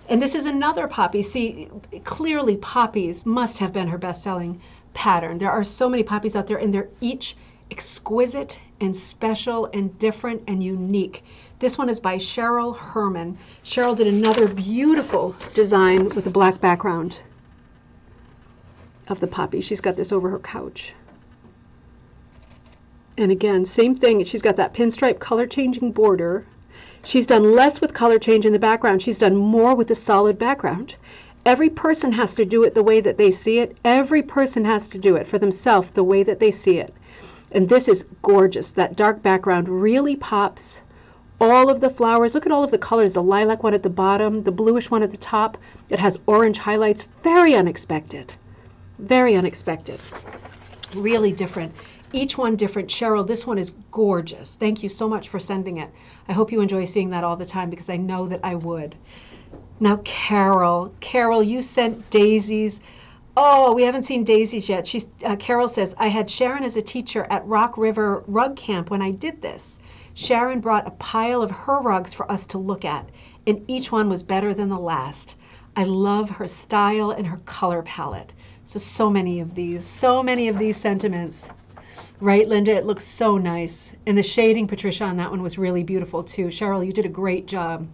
And this is another poppy. See, clearly poppies must have been her best-selling pattern. There are so many poppies out there, and they're each exquisite and special and different and unique. This one is by Cheryl Herman. Cheryl did another beautiful design with a black background of the poppy. She's got this over her couch. And again, same thing. She's got that pinstripe color changing border. She's done less with color change in the background. She's done more with the solid background. Every person has to do it the way that they see it. Every person has to do it for themselves the way that they see it. And this is gorgeous. That dark background really pops. All of the flowers, look at all of the colors. The lilac one at the bottom, the bluish one at the top. It has orange highlights. Very unexpected. Very unexpected. Really different. Each one different. Cheryl, this one is gorgeous. Thank you so much for sending it. I hope you enjoy seeing that all the time because I know that I would. Now, Carol, you sent daisies. Oh, we haven't seen daisies yet. Carol says, I had Sharon as a teacher at Rock River Rug Camp when I did this. Sharon brought a pile of her rugs for us to look at, and each one was better than the last. I love her style and her color palette. So many of these sentiments. Right, Linda? It looks so nice. And the shading, Patricia, on that one was really beautiful too. Cheryl, you did a great job.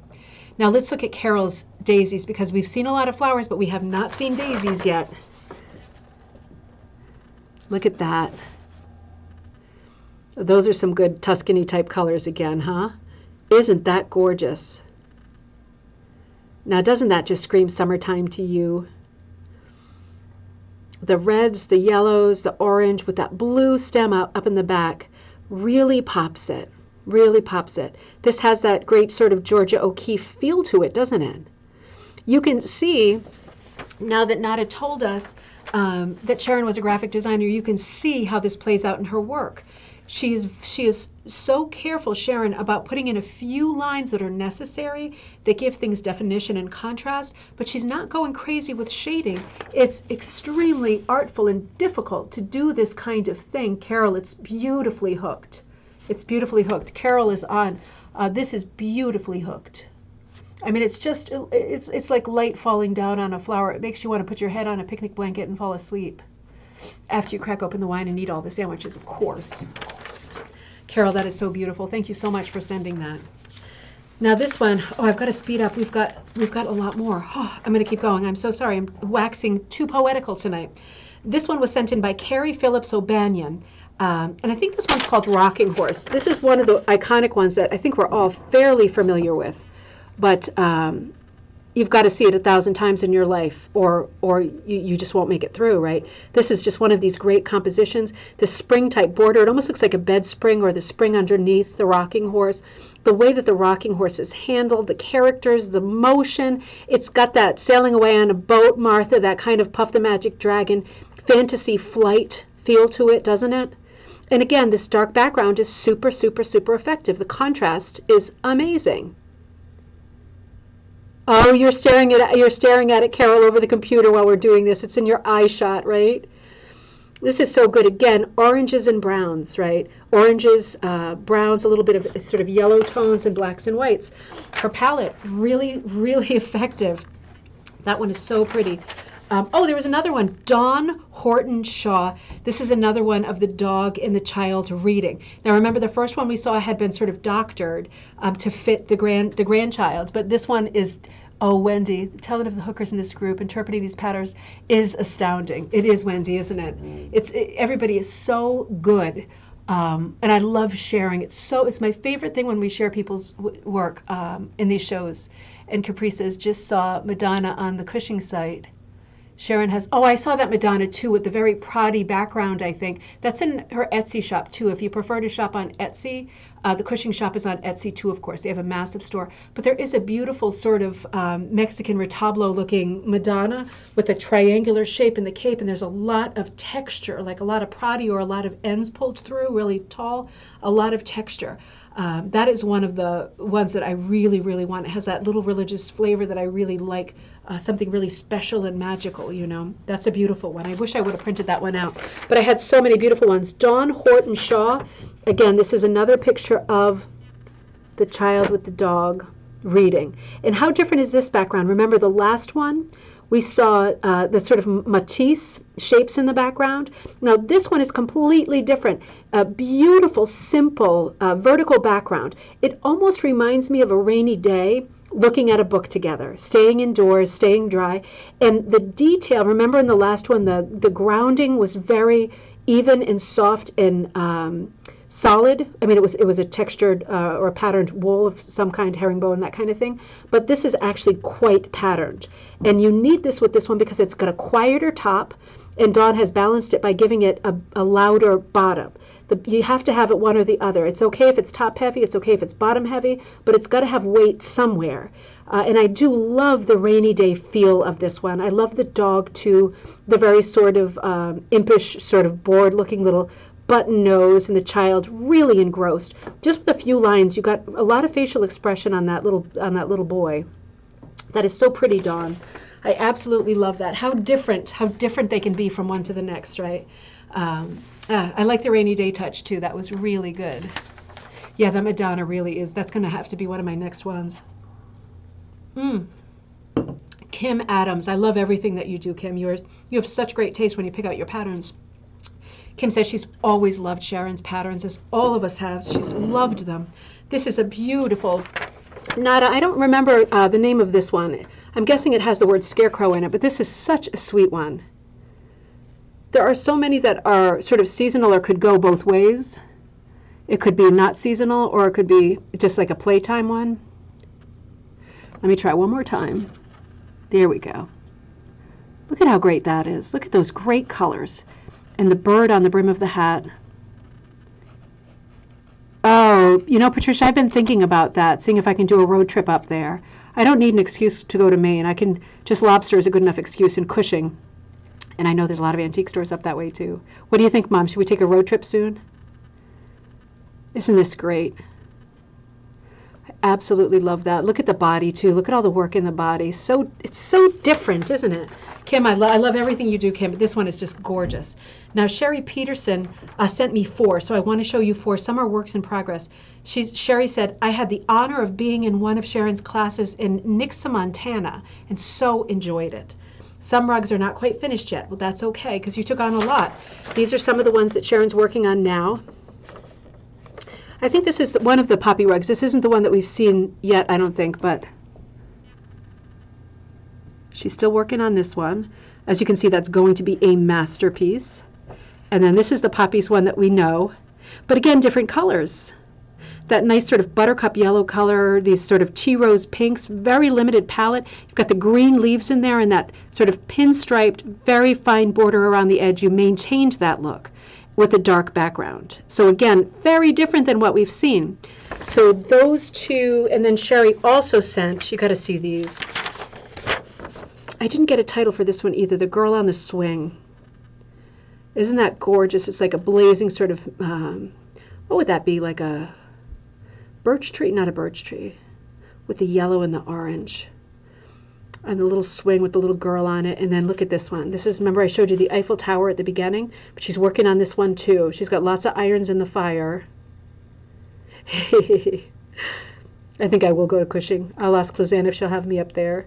Now let's look at Carol's daisies because we've seen a lot of flowers, but we have not seen daisies yet. Look at that. Those are some good Tuscany type colors again, huh? Isn't that gorgeous? Now, doesn't that just scream summertime to you? The reds, the yellows, the orange with that blue stem up in the back really pops it. Really pops it. This has that great sort of Georgia O'Keeffe feel to it, doesn't it? You can see, now that Nada told us that Sharon was a graphic designer, you can see how this plays out in her work. She is so careful, Sharon, about putting in a few lines that are necessary, that give things definition and contrast, but she's not going crazy with shading. It's extremely artful and difficult to do this kind of thing. Carol, it's beautifully hooked. It's beautifully hooked. Carol is on. This is beautifully hooked. I mean, it's just, it's like light falling down on a flower. It makes you want to put your head on a picnic blanket and fall asleep after you crack open the wine and eat all the sandwiches, of course. Carol, that is so beautiful. Thank you so much for sending that. Now this one, oh, I've got to speed up. We've got a lot more. Oh, I'm going to keep going. I'm so sorry. I'm waxing too poetical tonight. This one was sent in by Carrie Phillips O'Banion. And I think this one's called Rocking Horse. This is one of the iconic ones that I think we're all fairly familiar with. But you've got to see it 1,000 times in your life, or you just won't make it through, right? This is just one of these great compositions. The spring-type border, it almost looks like a bed spring or the spring underneath the rocking horse. The way that the rocking horse is handled, the characters, the motion. It's got that sailing away on a boat, Martha, that kind of Puff the Magic Dragon, fantasy flight feel to it, doesn't it? And again, this dark background is super, super, super effective. The contrast is amazing. Oh, you're staring at it, Carol, over the computer while we're doing this. It's in your eye shot, right? This is so good. Again, oranges and browns, right? Oranges, browns, a little bit of sort of yellow tones and blacks and whites. Her palette, really, really effective. That one is so pretty. Oh, there was another one, Dawn Horton Shaw. This is another one of the dog and the child reading. Now, remember the first one we saw had been sort of doctored to fit the grandchild, but this one is, oh, Wendy, telling of the hookers in this group, interpreting these patterns is astounding. It is, Wendy, isn't it? Everybody is so good. And I love sharing. It's my favorite thing when we share people's work in these shows. And Caprice says, just saw Madonna on the Cushing site. Sharon has, oh, I saw that Madonna too with the very proddy background, I think. That's in her Etsy shop too. If you prefer to shop on Etsy, the Cushing shop is on Etsy too, of course. They have a massive store. But there is a beautiful sort of Mexican retablo looking Madonna with a triangular shape in the cape, and there's a lot of texture, like a lot of proddy or a lot of ends pulled through, really tall, a lot of texture. That is one of the ones that I really, really want. It has that little religious flavor that I really like, something really special and magical, you know. That's a beautiful one. I wish I would have printed that one out. But I had so many beautiful ones. Dawn Horton Shaw. Again, this is another picture of the child with the dog reading. And how different is this background? Remember the last one? We saw the sort of Matisse shapes in the background. Now this one is completely different. A beautiful, simple, vertical background. It almost reminds me of a rainy day, looking at a book together, staying indoors, staying dry. And the detail, remember in the last one, the grounding was very even and soft and solid. I mean, it was a textured or a patterned wool of some kind, herringbone, that kind of thing. But this is actually quite patterned. And you need this with this one because it's got a quieter top, and Dawn has balanced it by giving it a louder bottom. You have to have it one or the other. It's okay if it's top heavy, it's okay if it's bottom heavy, but it's got to have weight somewhere. And I do love the rainy day feel of this one. I love the dog too, the very sort of impish, sort of bored looking little button nose, and the child really engrossed. Just with a few lines, you got a lot of facial expression on that little boy. That is so pretty, Dawn. I absolutely love that. How different they can be from one to the next, right? I like the rainy day touch too. That was really good. Yeah, that Madonna really is. That's going to have to be one of my next ones. Kim Adams. I love everything that you do, Kim. You have such great taste when you pick out your patterns. Kim says she's always loved Sharon's patterns, as all of us have. She's loved them. This is a beautiful Nada. I don't remember the name of this one. I'm guessing it has the word scarecrow in it, but this is such a sweet one. There are so many that are sort of seasonal or could go both ways. It could be not seasonal, or it could be just like a playtime one. Let me try one more time. There we go. Look at how great that is. Look at those great colors. And the bird on the brim of the hat. Oh, you know, Patricia, I've been thinking about that, seeing if I can do a road trip up there. I don't need an excuse to go to Maine. I can, just lobster is a good enough excuse in Cushing. And I know there's a lot of antique stores up that way too. What do you think, Mom? Should we take a road trip soon? Isn't this great? I absolutely love that. Look at the body too. Look at all the work in the body. It's so different, isn't it? Kim, I love everything you do, Kim, but this one is just gorgeous. Now, Sherry Peterson sent me 4, so I want to show you 4. Some are works in progress. Sherry said, I had the honor of being in one of Sharon's classes in Nixa, Montana, and so enjoyed it. Some rugs are not quite finished yet. Well, that's okay, because you took on a lot. These are some of the ones that Sharon's working on now. I think this is one of the poppy rugs. This isn't the one that we've seen yet, I don't think, but she's still working on this one. As you can see, that's going to be a masterpiece. And then this is the poppies one that we know. But again, different colors. That nice sort of buttercup yellow color, these sort of tea rose pinks, very limited palette. You've got the green leaves in there and that sort of pinstriped, very fine border around the edge. You maintained that look with a dark background. So again, very different than what we've seen. So those two, and then Sherry also sent, you got to see these. I didn't get a title for this one either, The Girl on the Swing. Isn't that gorgeous? It's like a blazing sort of, what would that be, like a birch tree? Not a birch tree, with the yellow and the orange. And the little swing with the little girl on it. And then look at this one. This is, remember I showed you the Eiffel Tower at the beginning? But she's working on this one too. She's got lots of irons in the fire. I think I will go to Cushing. I'll ask Lizanne if she'll have me up there.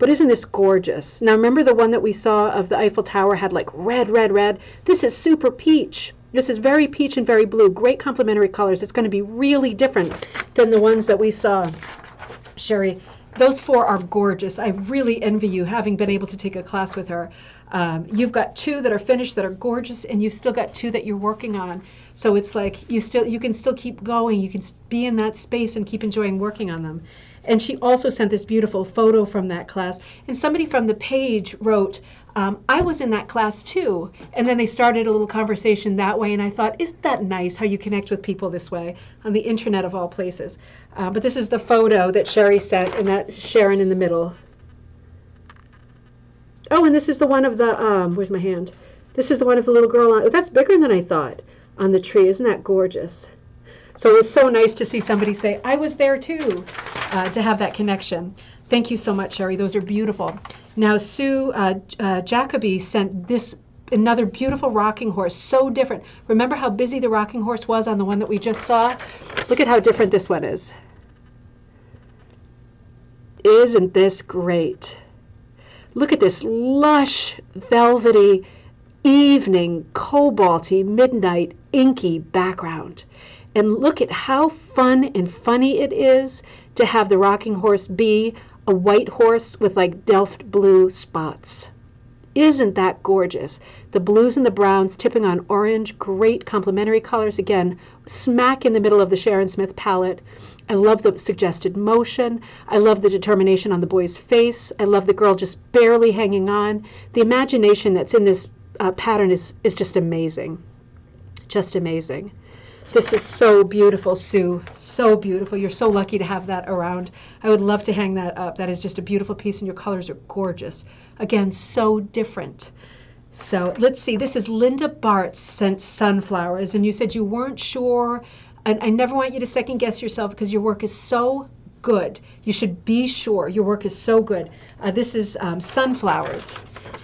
But isn't this gorgeous? Now remember the one that we saw of the Eiffel Tower had like red, red, red? This is super peach. This is very peach and very blue. Great complementary colors. It's going to be really different than the ones that we saw, Sherry. Those 4 are gorgeous. I really envy you having been able to take a class with her. You've got 2 that are finished that are gorgeous, and you've still got 2 that you're working on. So it's like you can still keep going. You can be in that space and keep enjoying working on them. And she also sent this beautiful photo from that class. And somebody from the page wrote, I was in that class too. And then they started a little conversation that way. And I thought, isn't that nice how you connect with people this way on the internet of all places? But this is the photo that Sherry sent, and that's Sharon in the middle. Oh, and this is the one of the, where's my hand? This is the one of the little girl on, that's bigger than I thought, on the tree. Isn't that gorgeous? So it was so nice to see somebody say, I was there too, to have that connection. Thank you so much, Sherry. Those are beautiful. Now, Sue Jacoby sent this, another beautiful rocking horse, so different. Remember how busy the rocking horse was on the one that we just saw? Look at how different this one is. Isn't this great? Look at this lush, velvety, evening, cobalty, midnight, inky background. And look at how fun and funny it is to have the rocking horse be a white horse with like Delft blue spots. Isn't that gorgeous? The blues and the browns tipping on orange, great complementary colors. Again, smack in the middle of the Sharon Smith palette. I love the suggested motion. I love the determination on the boy's face. I love the girl just barely hanging on. The imagination that's in this pattern is just amazing. Just amazing. This is so beautiful, Sue. So beautiful. You're so lucky to have that around. I would love to hang that up. That is just a beautiful piece, and your colors are gorgeous. Again, so different. So let's see. This is Linda Bartz sent sunflowers, and you said you weren't sure. And I never want you to second guess yourself because your work is so good. You should be sure your work is so good. This is sunflowers,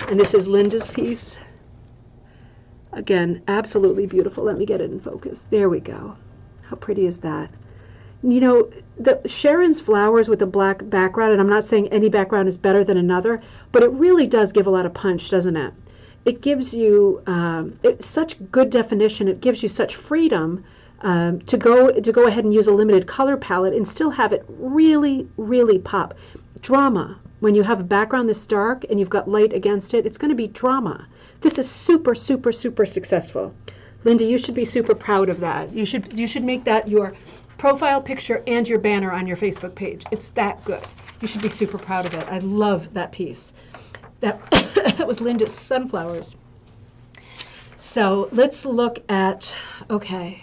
and this is Linda's piece. Again, absolutely beautiful. Let me get it in focus. There we go. How pretty is that? You know, the Sharon's flowers with the black background, and I'm not saying any background is better than another, but it really does give a lot of punch, doesn't it? It gives you such good definition. It gives you such freedom to go ahead and use a limited color palette and still have it really, really pop. Drama. When you have a background this dark and you've got light against it, it's going to be drama. This is super, super, super successful. Linda, you should be super proud of that. You should make that your profile picture and your banner on your Facebook page. It's that good. You should be super proud of it. I love that piece. That, that was Linda's sunflowers. So let's look at, okay.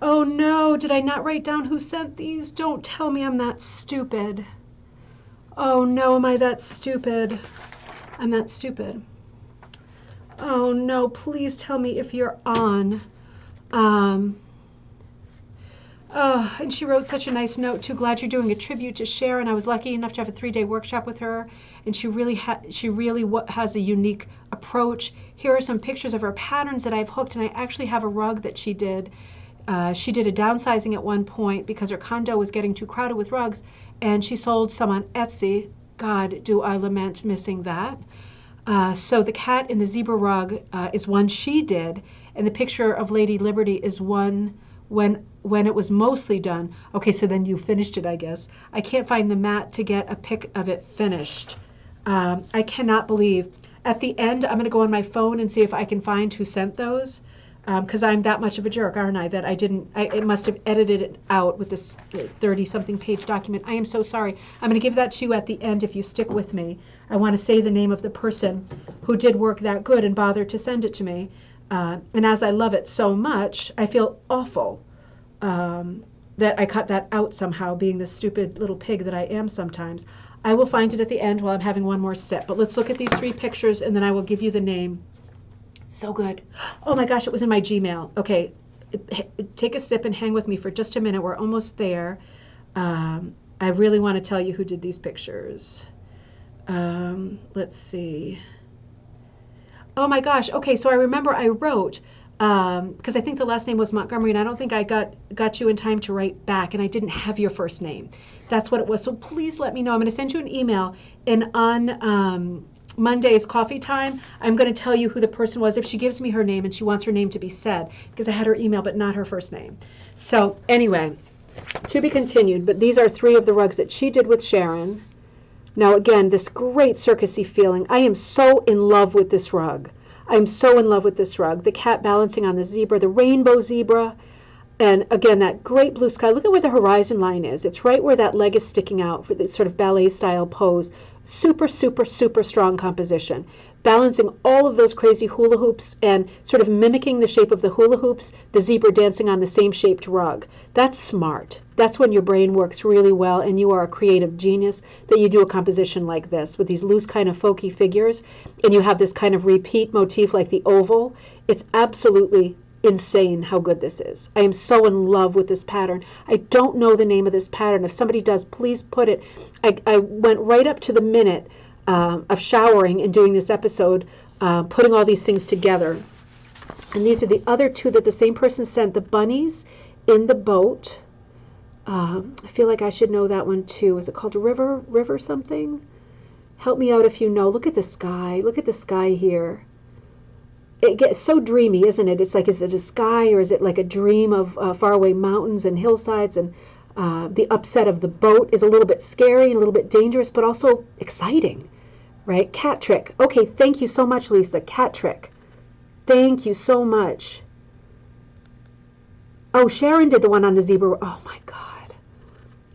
Oh no, did I not write down who sent these? Don't tell me I'm that stupid. Oh no, am I that stupid? I'm that stupid. Oh no, please tell me if you're on. Oh, and she wrote such a nice note too. Glad you're doing a tribute to Sharon. I was lucky enough to have a 3-day workshop with her, and she really has a unique approach. Here are some pictures of her patterns that I've hooked, and I actually have a rug that she did. She did a downsizing at one point because her condo was getting too crowded with rugs, and she sold some on Etsy. God, do I lament missing that. So the cat in the zebra rug is one she did, and the picture of Lady Liberty is one when it was mostly done. Okay, so then you finished it, I guess. I can't find the mat to get a pic of it finished. I cannot believe. At the end, I'm going to go on my phone and see if I can find who sent those, because I'm that much of a jerk, aren't I, that it must have edited it out with this 30-something page document. I am so sorry. I'm going to give that to you at the end if you stick with me. I want to say the name of the person who did work that good and bothered to send it to me. And as I love it so much, I feel awful that I cut that out somehow, being the stupid little pig that I am sometimes. I will find it at the end while I'm having one more sip. But let's look at these 3 pictures, and then I will give you the name. So good. Oh my gosh, it was in my Gmail. Okay, take a sip and hang with me for just a minute. We're almost there. I really want to tell you who did these pictures. Let's see. Oh my gosh. Okay, so I remember I wrote because I think the last name was Montgomery, and I don't think I got you in time to write back, and I didn't have your first name. That's what it was. So please let me know. I'm going to send you an email, and on Monday's coffee time, I'm going to tell you who the person was if she gives me her name and she wants her name to be said, because I had her email but not her first name. So anyway, to be continued, but these are 3 of the rugs that she did with Sharon. Now again, this great circusy feeling. I am so in love with this rug. I'm so in love with this rug. The cat balancing on the zebra, the rainbow zebra, and again, that great blue sky. Look at where the horizon line is. It's right where that leg is sticking out for this sort of ballet style pose. Super, super, super strong composition. Balancing all of those crazy hula hoops and sort of mimicking the shape of the hula hoops, the zebra dancing on the same shaped rug. That's smart. That's when your brain works really well and you are a creative genius, that you do a composition like this with these loose kind of folky figures and you have this kind of repeat motif like the oval. It's absolutely insane how good this is. I am so in love with this pattern. I don't know the name of this pattern. If somebody does, please put it. I went right up to the minute of showering and doing this episode, putting all these things together. And these are the other 2 that the same person sent, the bunnies in the boat. I feel like I should know that one too. Is it called River something? Help me out if you know. Look at the sky. Look at the sky here. It gets so dreamy, isn't it? It's like, is it a sky or is it like a dream of faraway mountains and hillsides? And the upset of the boat is a little bit scary and a little bit dangerous, but also exciting, right? Cat trick. Okay, thank you so much, Lisa. Cat trick. Thank you so much. Oh, Sharon did the one on the zebra. Oh, my God.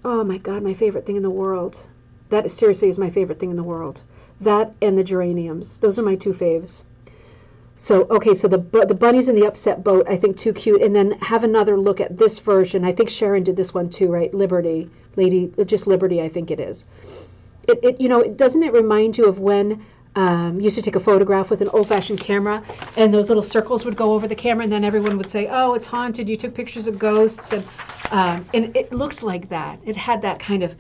Oh, my God, my favorite thing in the world. That seriously is my favorite thing in the world. That and the geraniums. Those are my 2 faves. So, okay, so the bunnies in the upset boat, I think too cute. And then have another look at this version. I think Sharon did this one too, right? Liberty, Lady, just Liberty, I think it is. Doesn't it remind you of when you used to take a photograph with an old-fashioned camera and those little circles would go over the camera and then everyone would say, oh, it's haunted. You took pictures of ghosts. And it looked like that. It had that kind of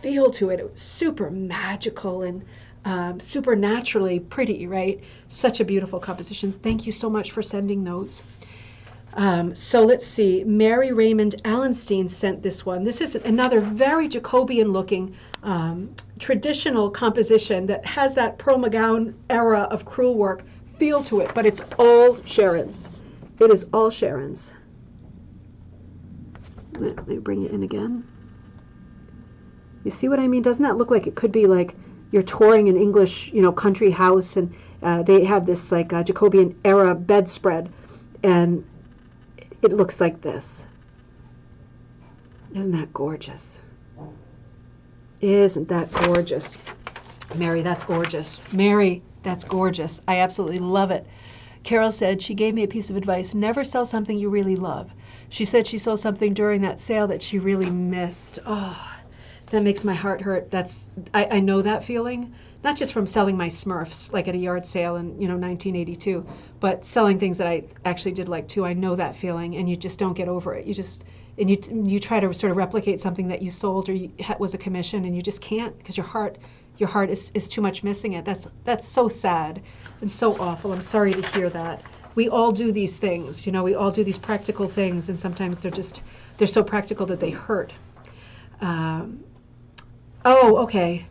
feel to it. It was super magical and supernaturally pretty, right? Such a beautiful composition. Thank you so much for sending those. So let's see. Mary Raymond Allenstein sent this one. This is another very Jacobean looking traditional composition that has that Pearl McGowan era of crewel work feel to it, but it's all Sharon's. It is all Sharon's. Let me bring it in again. You see what I mean? Doesn't that look like it could be like you're touring an English, country house, and they have this like Jacobean era bedspread, and it looks like this. Isn't that gorgeous? Isn't that gorgeous? Mary, that's gorgeous. Mary, that's gorgeous. I absolutely love it. Carol said she gave me a piece of advice: never sell something you really love. She said she sold something during that sale that she really missed. Oh, that makes my heart hurt. I know that feeling, not just from selling my Smurfs like at a yard sale in 1982, but selling things that I actually did like too. I know that feeling, and you just don't get over it. You try to sort of replicate something that you sold or was a commission, and you just can't, because your heart is too much missing it. That's so sad and so awful. I'm sorry to hear that. We all do these things, we all do these practical things, and sometimes they're so practical that they hurt. Okay.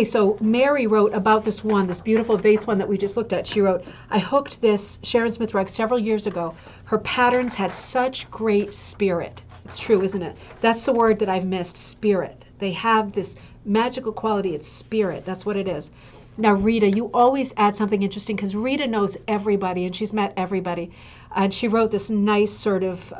So Mary wrote about this beautiful vase one that we just looked at. She wrote, I hooked this Sharon Smith rug several years ago. Her patterns had such great spirit. It's true, isn't it? That's the word that I've missed, spirit. They have this magical quality. It's spirit. That's what it is. Now, Rita, you always add something interesting, because Rita knows everybody and she's met everybody. And she wrote this nice sort of,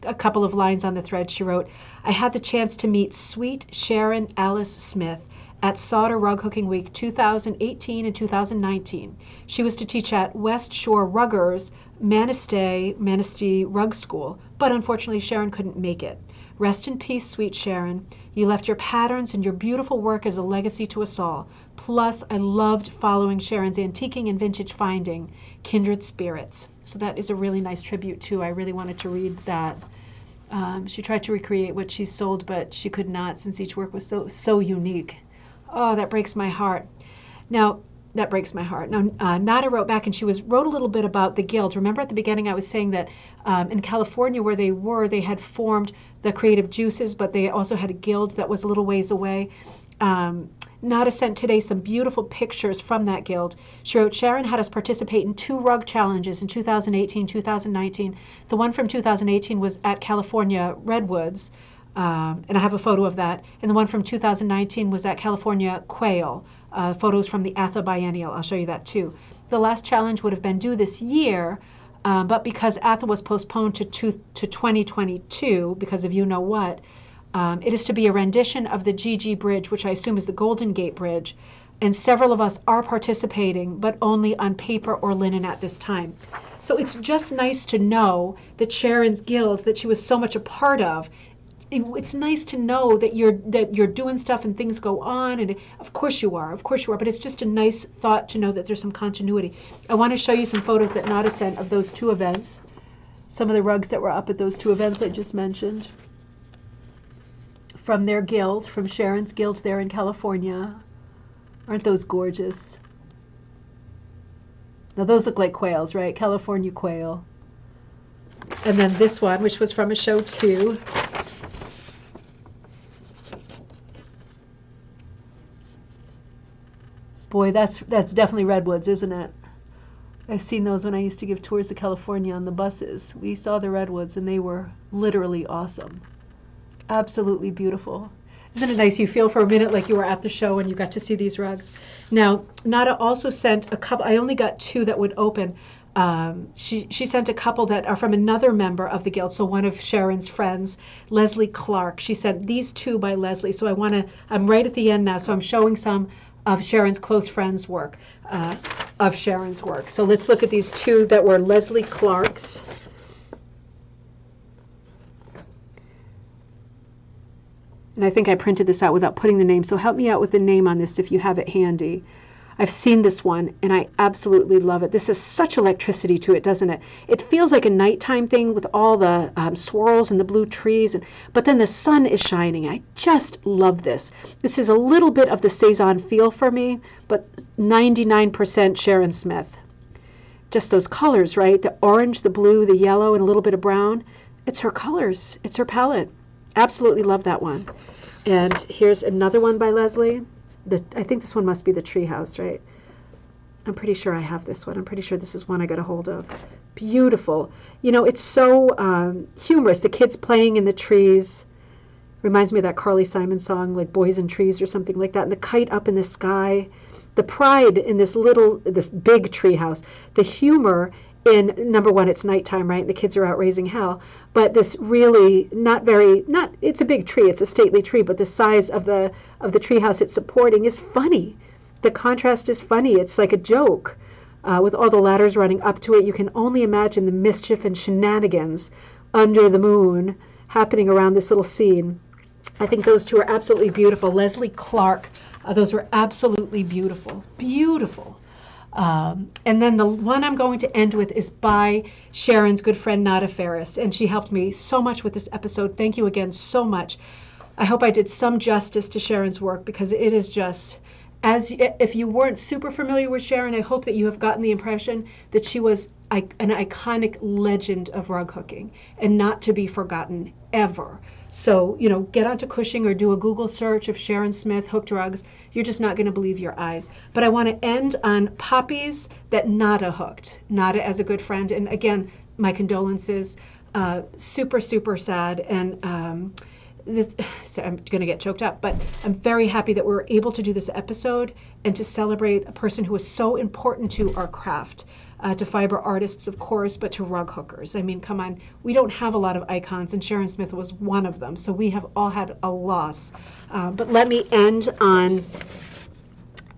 a couple of lines on the thread. She wrote, I had the chance to meet sweet Sharon Alice Smith at Sauter Rug Hooking Week 2018 and 2019. She was to teach at West Shore Ruggers Manistee Rug School, but unfortunately Sharon couldn't make it. Rest in peace, sweet Sharon. You left your patterns and your beautiful work as a legacy to us all. Plus, I loved following Sharon's antiquing and vintage finding, Kindred Spirits. So that is a really nice tribute too. I really wanted to read that. She tried to recreate what she sold, but she could not, since each work was so unique. Oh, that breaks my heart. Now, that breaks my heart. Now, Nada wrote back, and she wrote a little bit about the guild. Remember at the beginning I was saying that in California where they had formed the Creative Juices, but they also had a guild that was a little ways away. Nada sent today some beautiful pictures from that guild. She wrote, Sharon had us participate in 2 rug challenges in 2018, 2019. The one from 2018 was at California Redwoods, and I have a photo of that. And the one from 2019 was at California Quail. Photos from the Atha Biennial. I'll show you that too. The last challenge would have been due this year, but because Atha was postponed to 2022 because of you know what, it is to be a rendition of the Gigi Bridge, which I assume is the Golden Gate Bridge, and several of us are participating, but only on paper or linen at this time. So it's just nice to know that Sharon's Guild, that she was so much a part of, it's nice to know that you're doing stuff and things go on, and of course you are, but it's just a nice thought to know that there's some continuity. I want to show you some photos that Nada sent of those 2 events, some of the rugs that were up at those 2 events I just mentioned, from their guild, from Sharon's Guild there in California. Aren't those gorgeous? Now those look like quails, right? California quail. And then this one, which was from a show too. Boy, that's definitely redwoods, isn't it? I've seen those when I used to give tours of California on the buses. We saw the redwoods, and they were literally awesome. Absolutely beautiful. Isn't it nice? You feel for a minute like you were at the show and you got to see these rugs. Now, Nada also sent a couple. I only got 2 that would open. She sent a couple that are from another member of the guild, so one of Sharon's friends, Leslie Clark. She sent these 2 by Leslie. So I'm right at the end now, so I'm showing some of Sharon's close friends' work, So let's look at these 2 that were Leslie Clark's. And I think I printed this out without putting the name, so help me out with the name on this if you have it handy. I've seen this one, and I absolutely love it. This has such electricity to it, doesn't it? It feels like a nighttime thing with all the swirls and the blue trees, but then the sun is shining. I just love this. This is a little bit of the Cezanne feel for me, but 99% Sharon Smith. Just those colors, right? The orange, the blue, the yellow, and a little bit of brown. It's her colors. It's her palette. Absolutely love that one. And here's another one by Leslie. I think this one must be the Treehouse, right? I'm pretty sure I have this one. I'm pretty sure this is one I got a hold of. Beautiful. You know, it's so humorous. The kids playing in the trees. Reminds me of that Carly Simon song, like Boys and Trees or something like that. And the kite up in the sky. The pride in this big treehouse. The humor in, number one, it's nighttime, right? The kids are out raising hell. But this really it's a big tree. It's a stately tree, but the size of the treehouse it's supporting is funny. The contrast is funny. It's like a joke. With all the ladders running up to it, you can only imagine the mischief and shenanigans under the moon happening around this little scene. I think those 2 are absolutely beautiful. Leslie Clark, those were absolutely beautiful. Beautiful. And then the one I'm going to end with is by Sharon's good friend Nada Ferris, and she helped me so much with this episode. Thank you again so much. I hope I did some justice to Sharon's work, because it is just, if you weren't super familiar with Sharon, I hope that you have gotten the impression that she was an iconic legend of rug hooking and not to be forgotten ever. So, you know, get onto Cushing or do a Google search of Sharon Smith hooked rugs. You're just not going to believe your eyes. But I want to end on poppies that Nada hooked. Nada as a good friend. And again, my condolences. Super, super sad. And so I'm going to get choked up. But I'm very happy that we were able to do this episode and to celebrate a person who was so important to our craft. To fiber artists, of course, but to rug hookers. I mean, come on, we don't have a lot of icons, and Sharon Smith was one of them, so we have all had a loss. But let me end on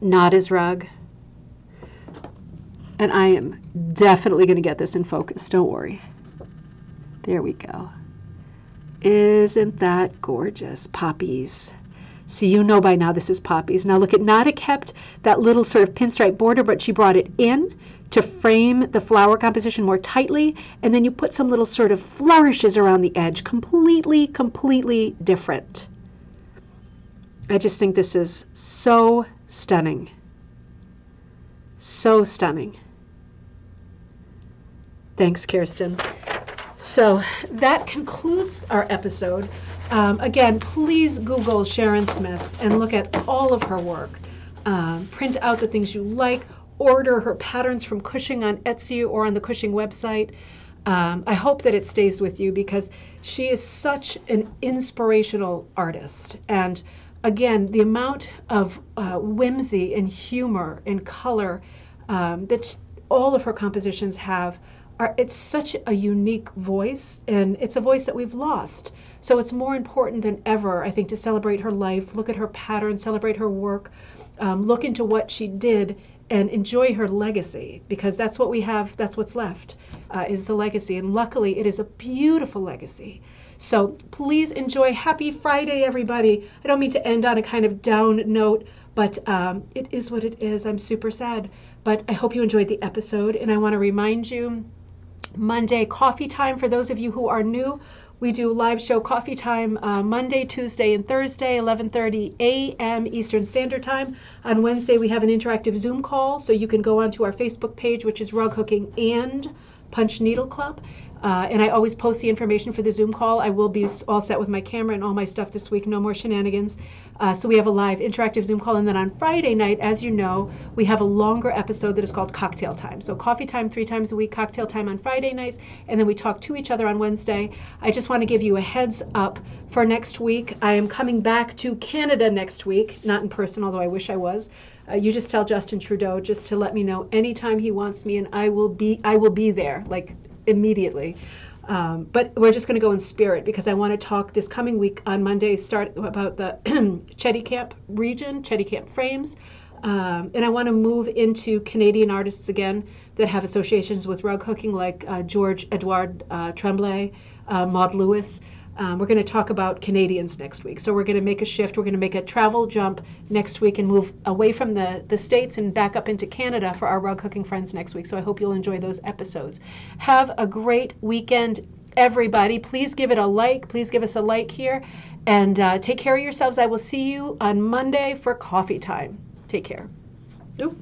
Nada's rug. And I am definitely going to get this in focus, don't worry. There we go. Isn't that gorgeous? Poppies. See, you know by now this is poppies. Now look at Nada kept that little sort of pinstripe border, but she brought it in to frame the flower composition more tightly, and then you put some little sort of flourishes around the edge. Completely, completely different. I just think this is so stunning. So stunning. Thanks, Kirsten. So that concludes our episode. Again, please Google Sharon Smith and look at all of her work. Print out the things you like. Order her patterns from Cushing on Etsy or on the Cushing website. I hope that it stays with you because she is such an inspirational artist. And again, the amount of whimsy and humor and color that all of her compositions have, it's such a unique voice, and it's a voice that we've lost. So it's more important than ever, I think, to celebrate her life, look at her patterns, celebrate her work, look into what she did, and enjoy her legacy, because that's what we have, that's what's left, is the legacy. And luckily, it is a beautiful legacy. So please enjoy. Happy Friday, everybody. I don't mean to end on a kind of down note, but it is what it is. I'm super sad. But I hope you enjoyed the episode, and I want to remind you, Monday coffee time, for those of you who are new, we do live show coffee time Monday, Tuesday, and Thursday, 11:30 a.m. Eastern Standard Time. On Wednesday, we have an interactive Zoom call, so you can go onto our Facebook page, which is Rug Hooking and Punch Needle Club. And I always post the information for the Zoom call. I will be all set with my camera and all my stuff this week. No more shenanigans. So we have a live interactive Zoom call. And then on Friday night, as you know, we have a longer episode that is called Cocktail Time. So coffee time 3 times a week, cocktail time on Friday nights, and then we talk to each other on Wednesday. I just want to give you a heads up for next week. I am coming back to Canada next week, not in person, although I wish I was. You just tell Justin Trudeau just to let me know anytime he wants me, and I will be there, like immediately. But we're just going to go in spirit, because I want to talk this coming week on Monday, start about the Chetty Camp region, Chetty Camp frames. And I want to move into Canadian artists again that have associations with rug hooking, like George Edouard Tremblay, Maud Lewis. We're going to talk about Canadians next week. So we're going to make a shift. We're going to make a travel jump next week and move away from the States and back up into Canada for our rug hooking friends next week. So I hope you'll enjoy those episodes. Have a great weekend, everybody. Please give it a like. Please give us a like here. And take care of yourselves. I will see you on Monday for coffee time. Take care. Ooh.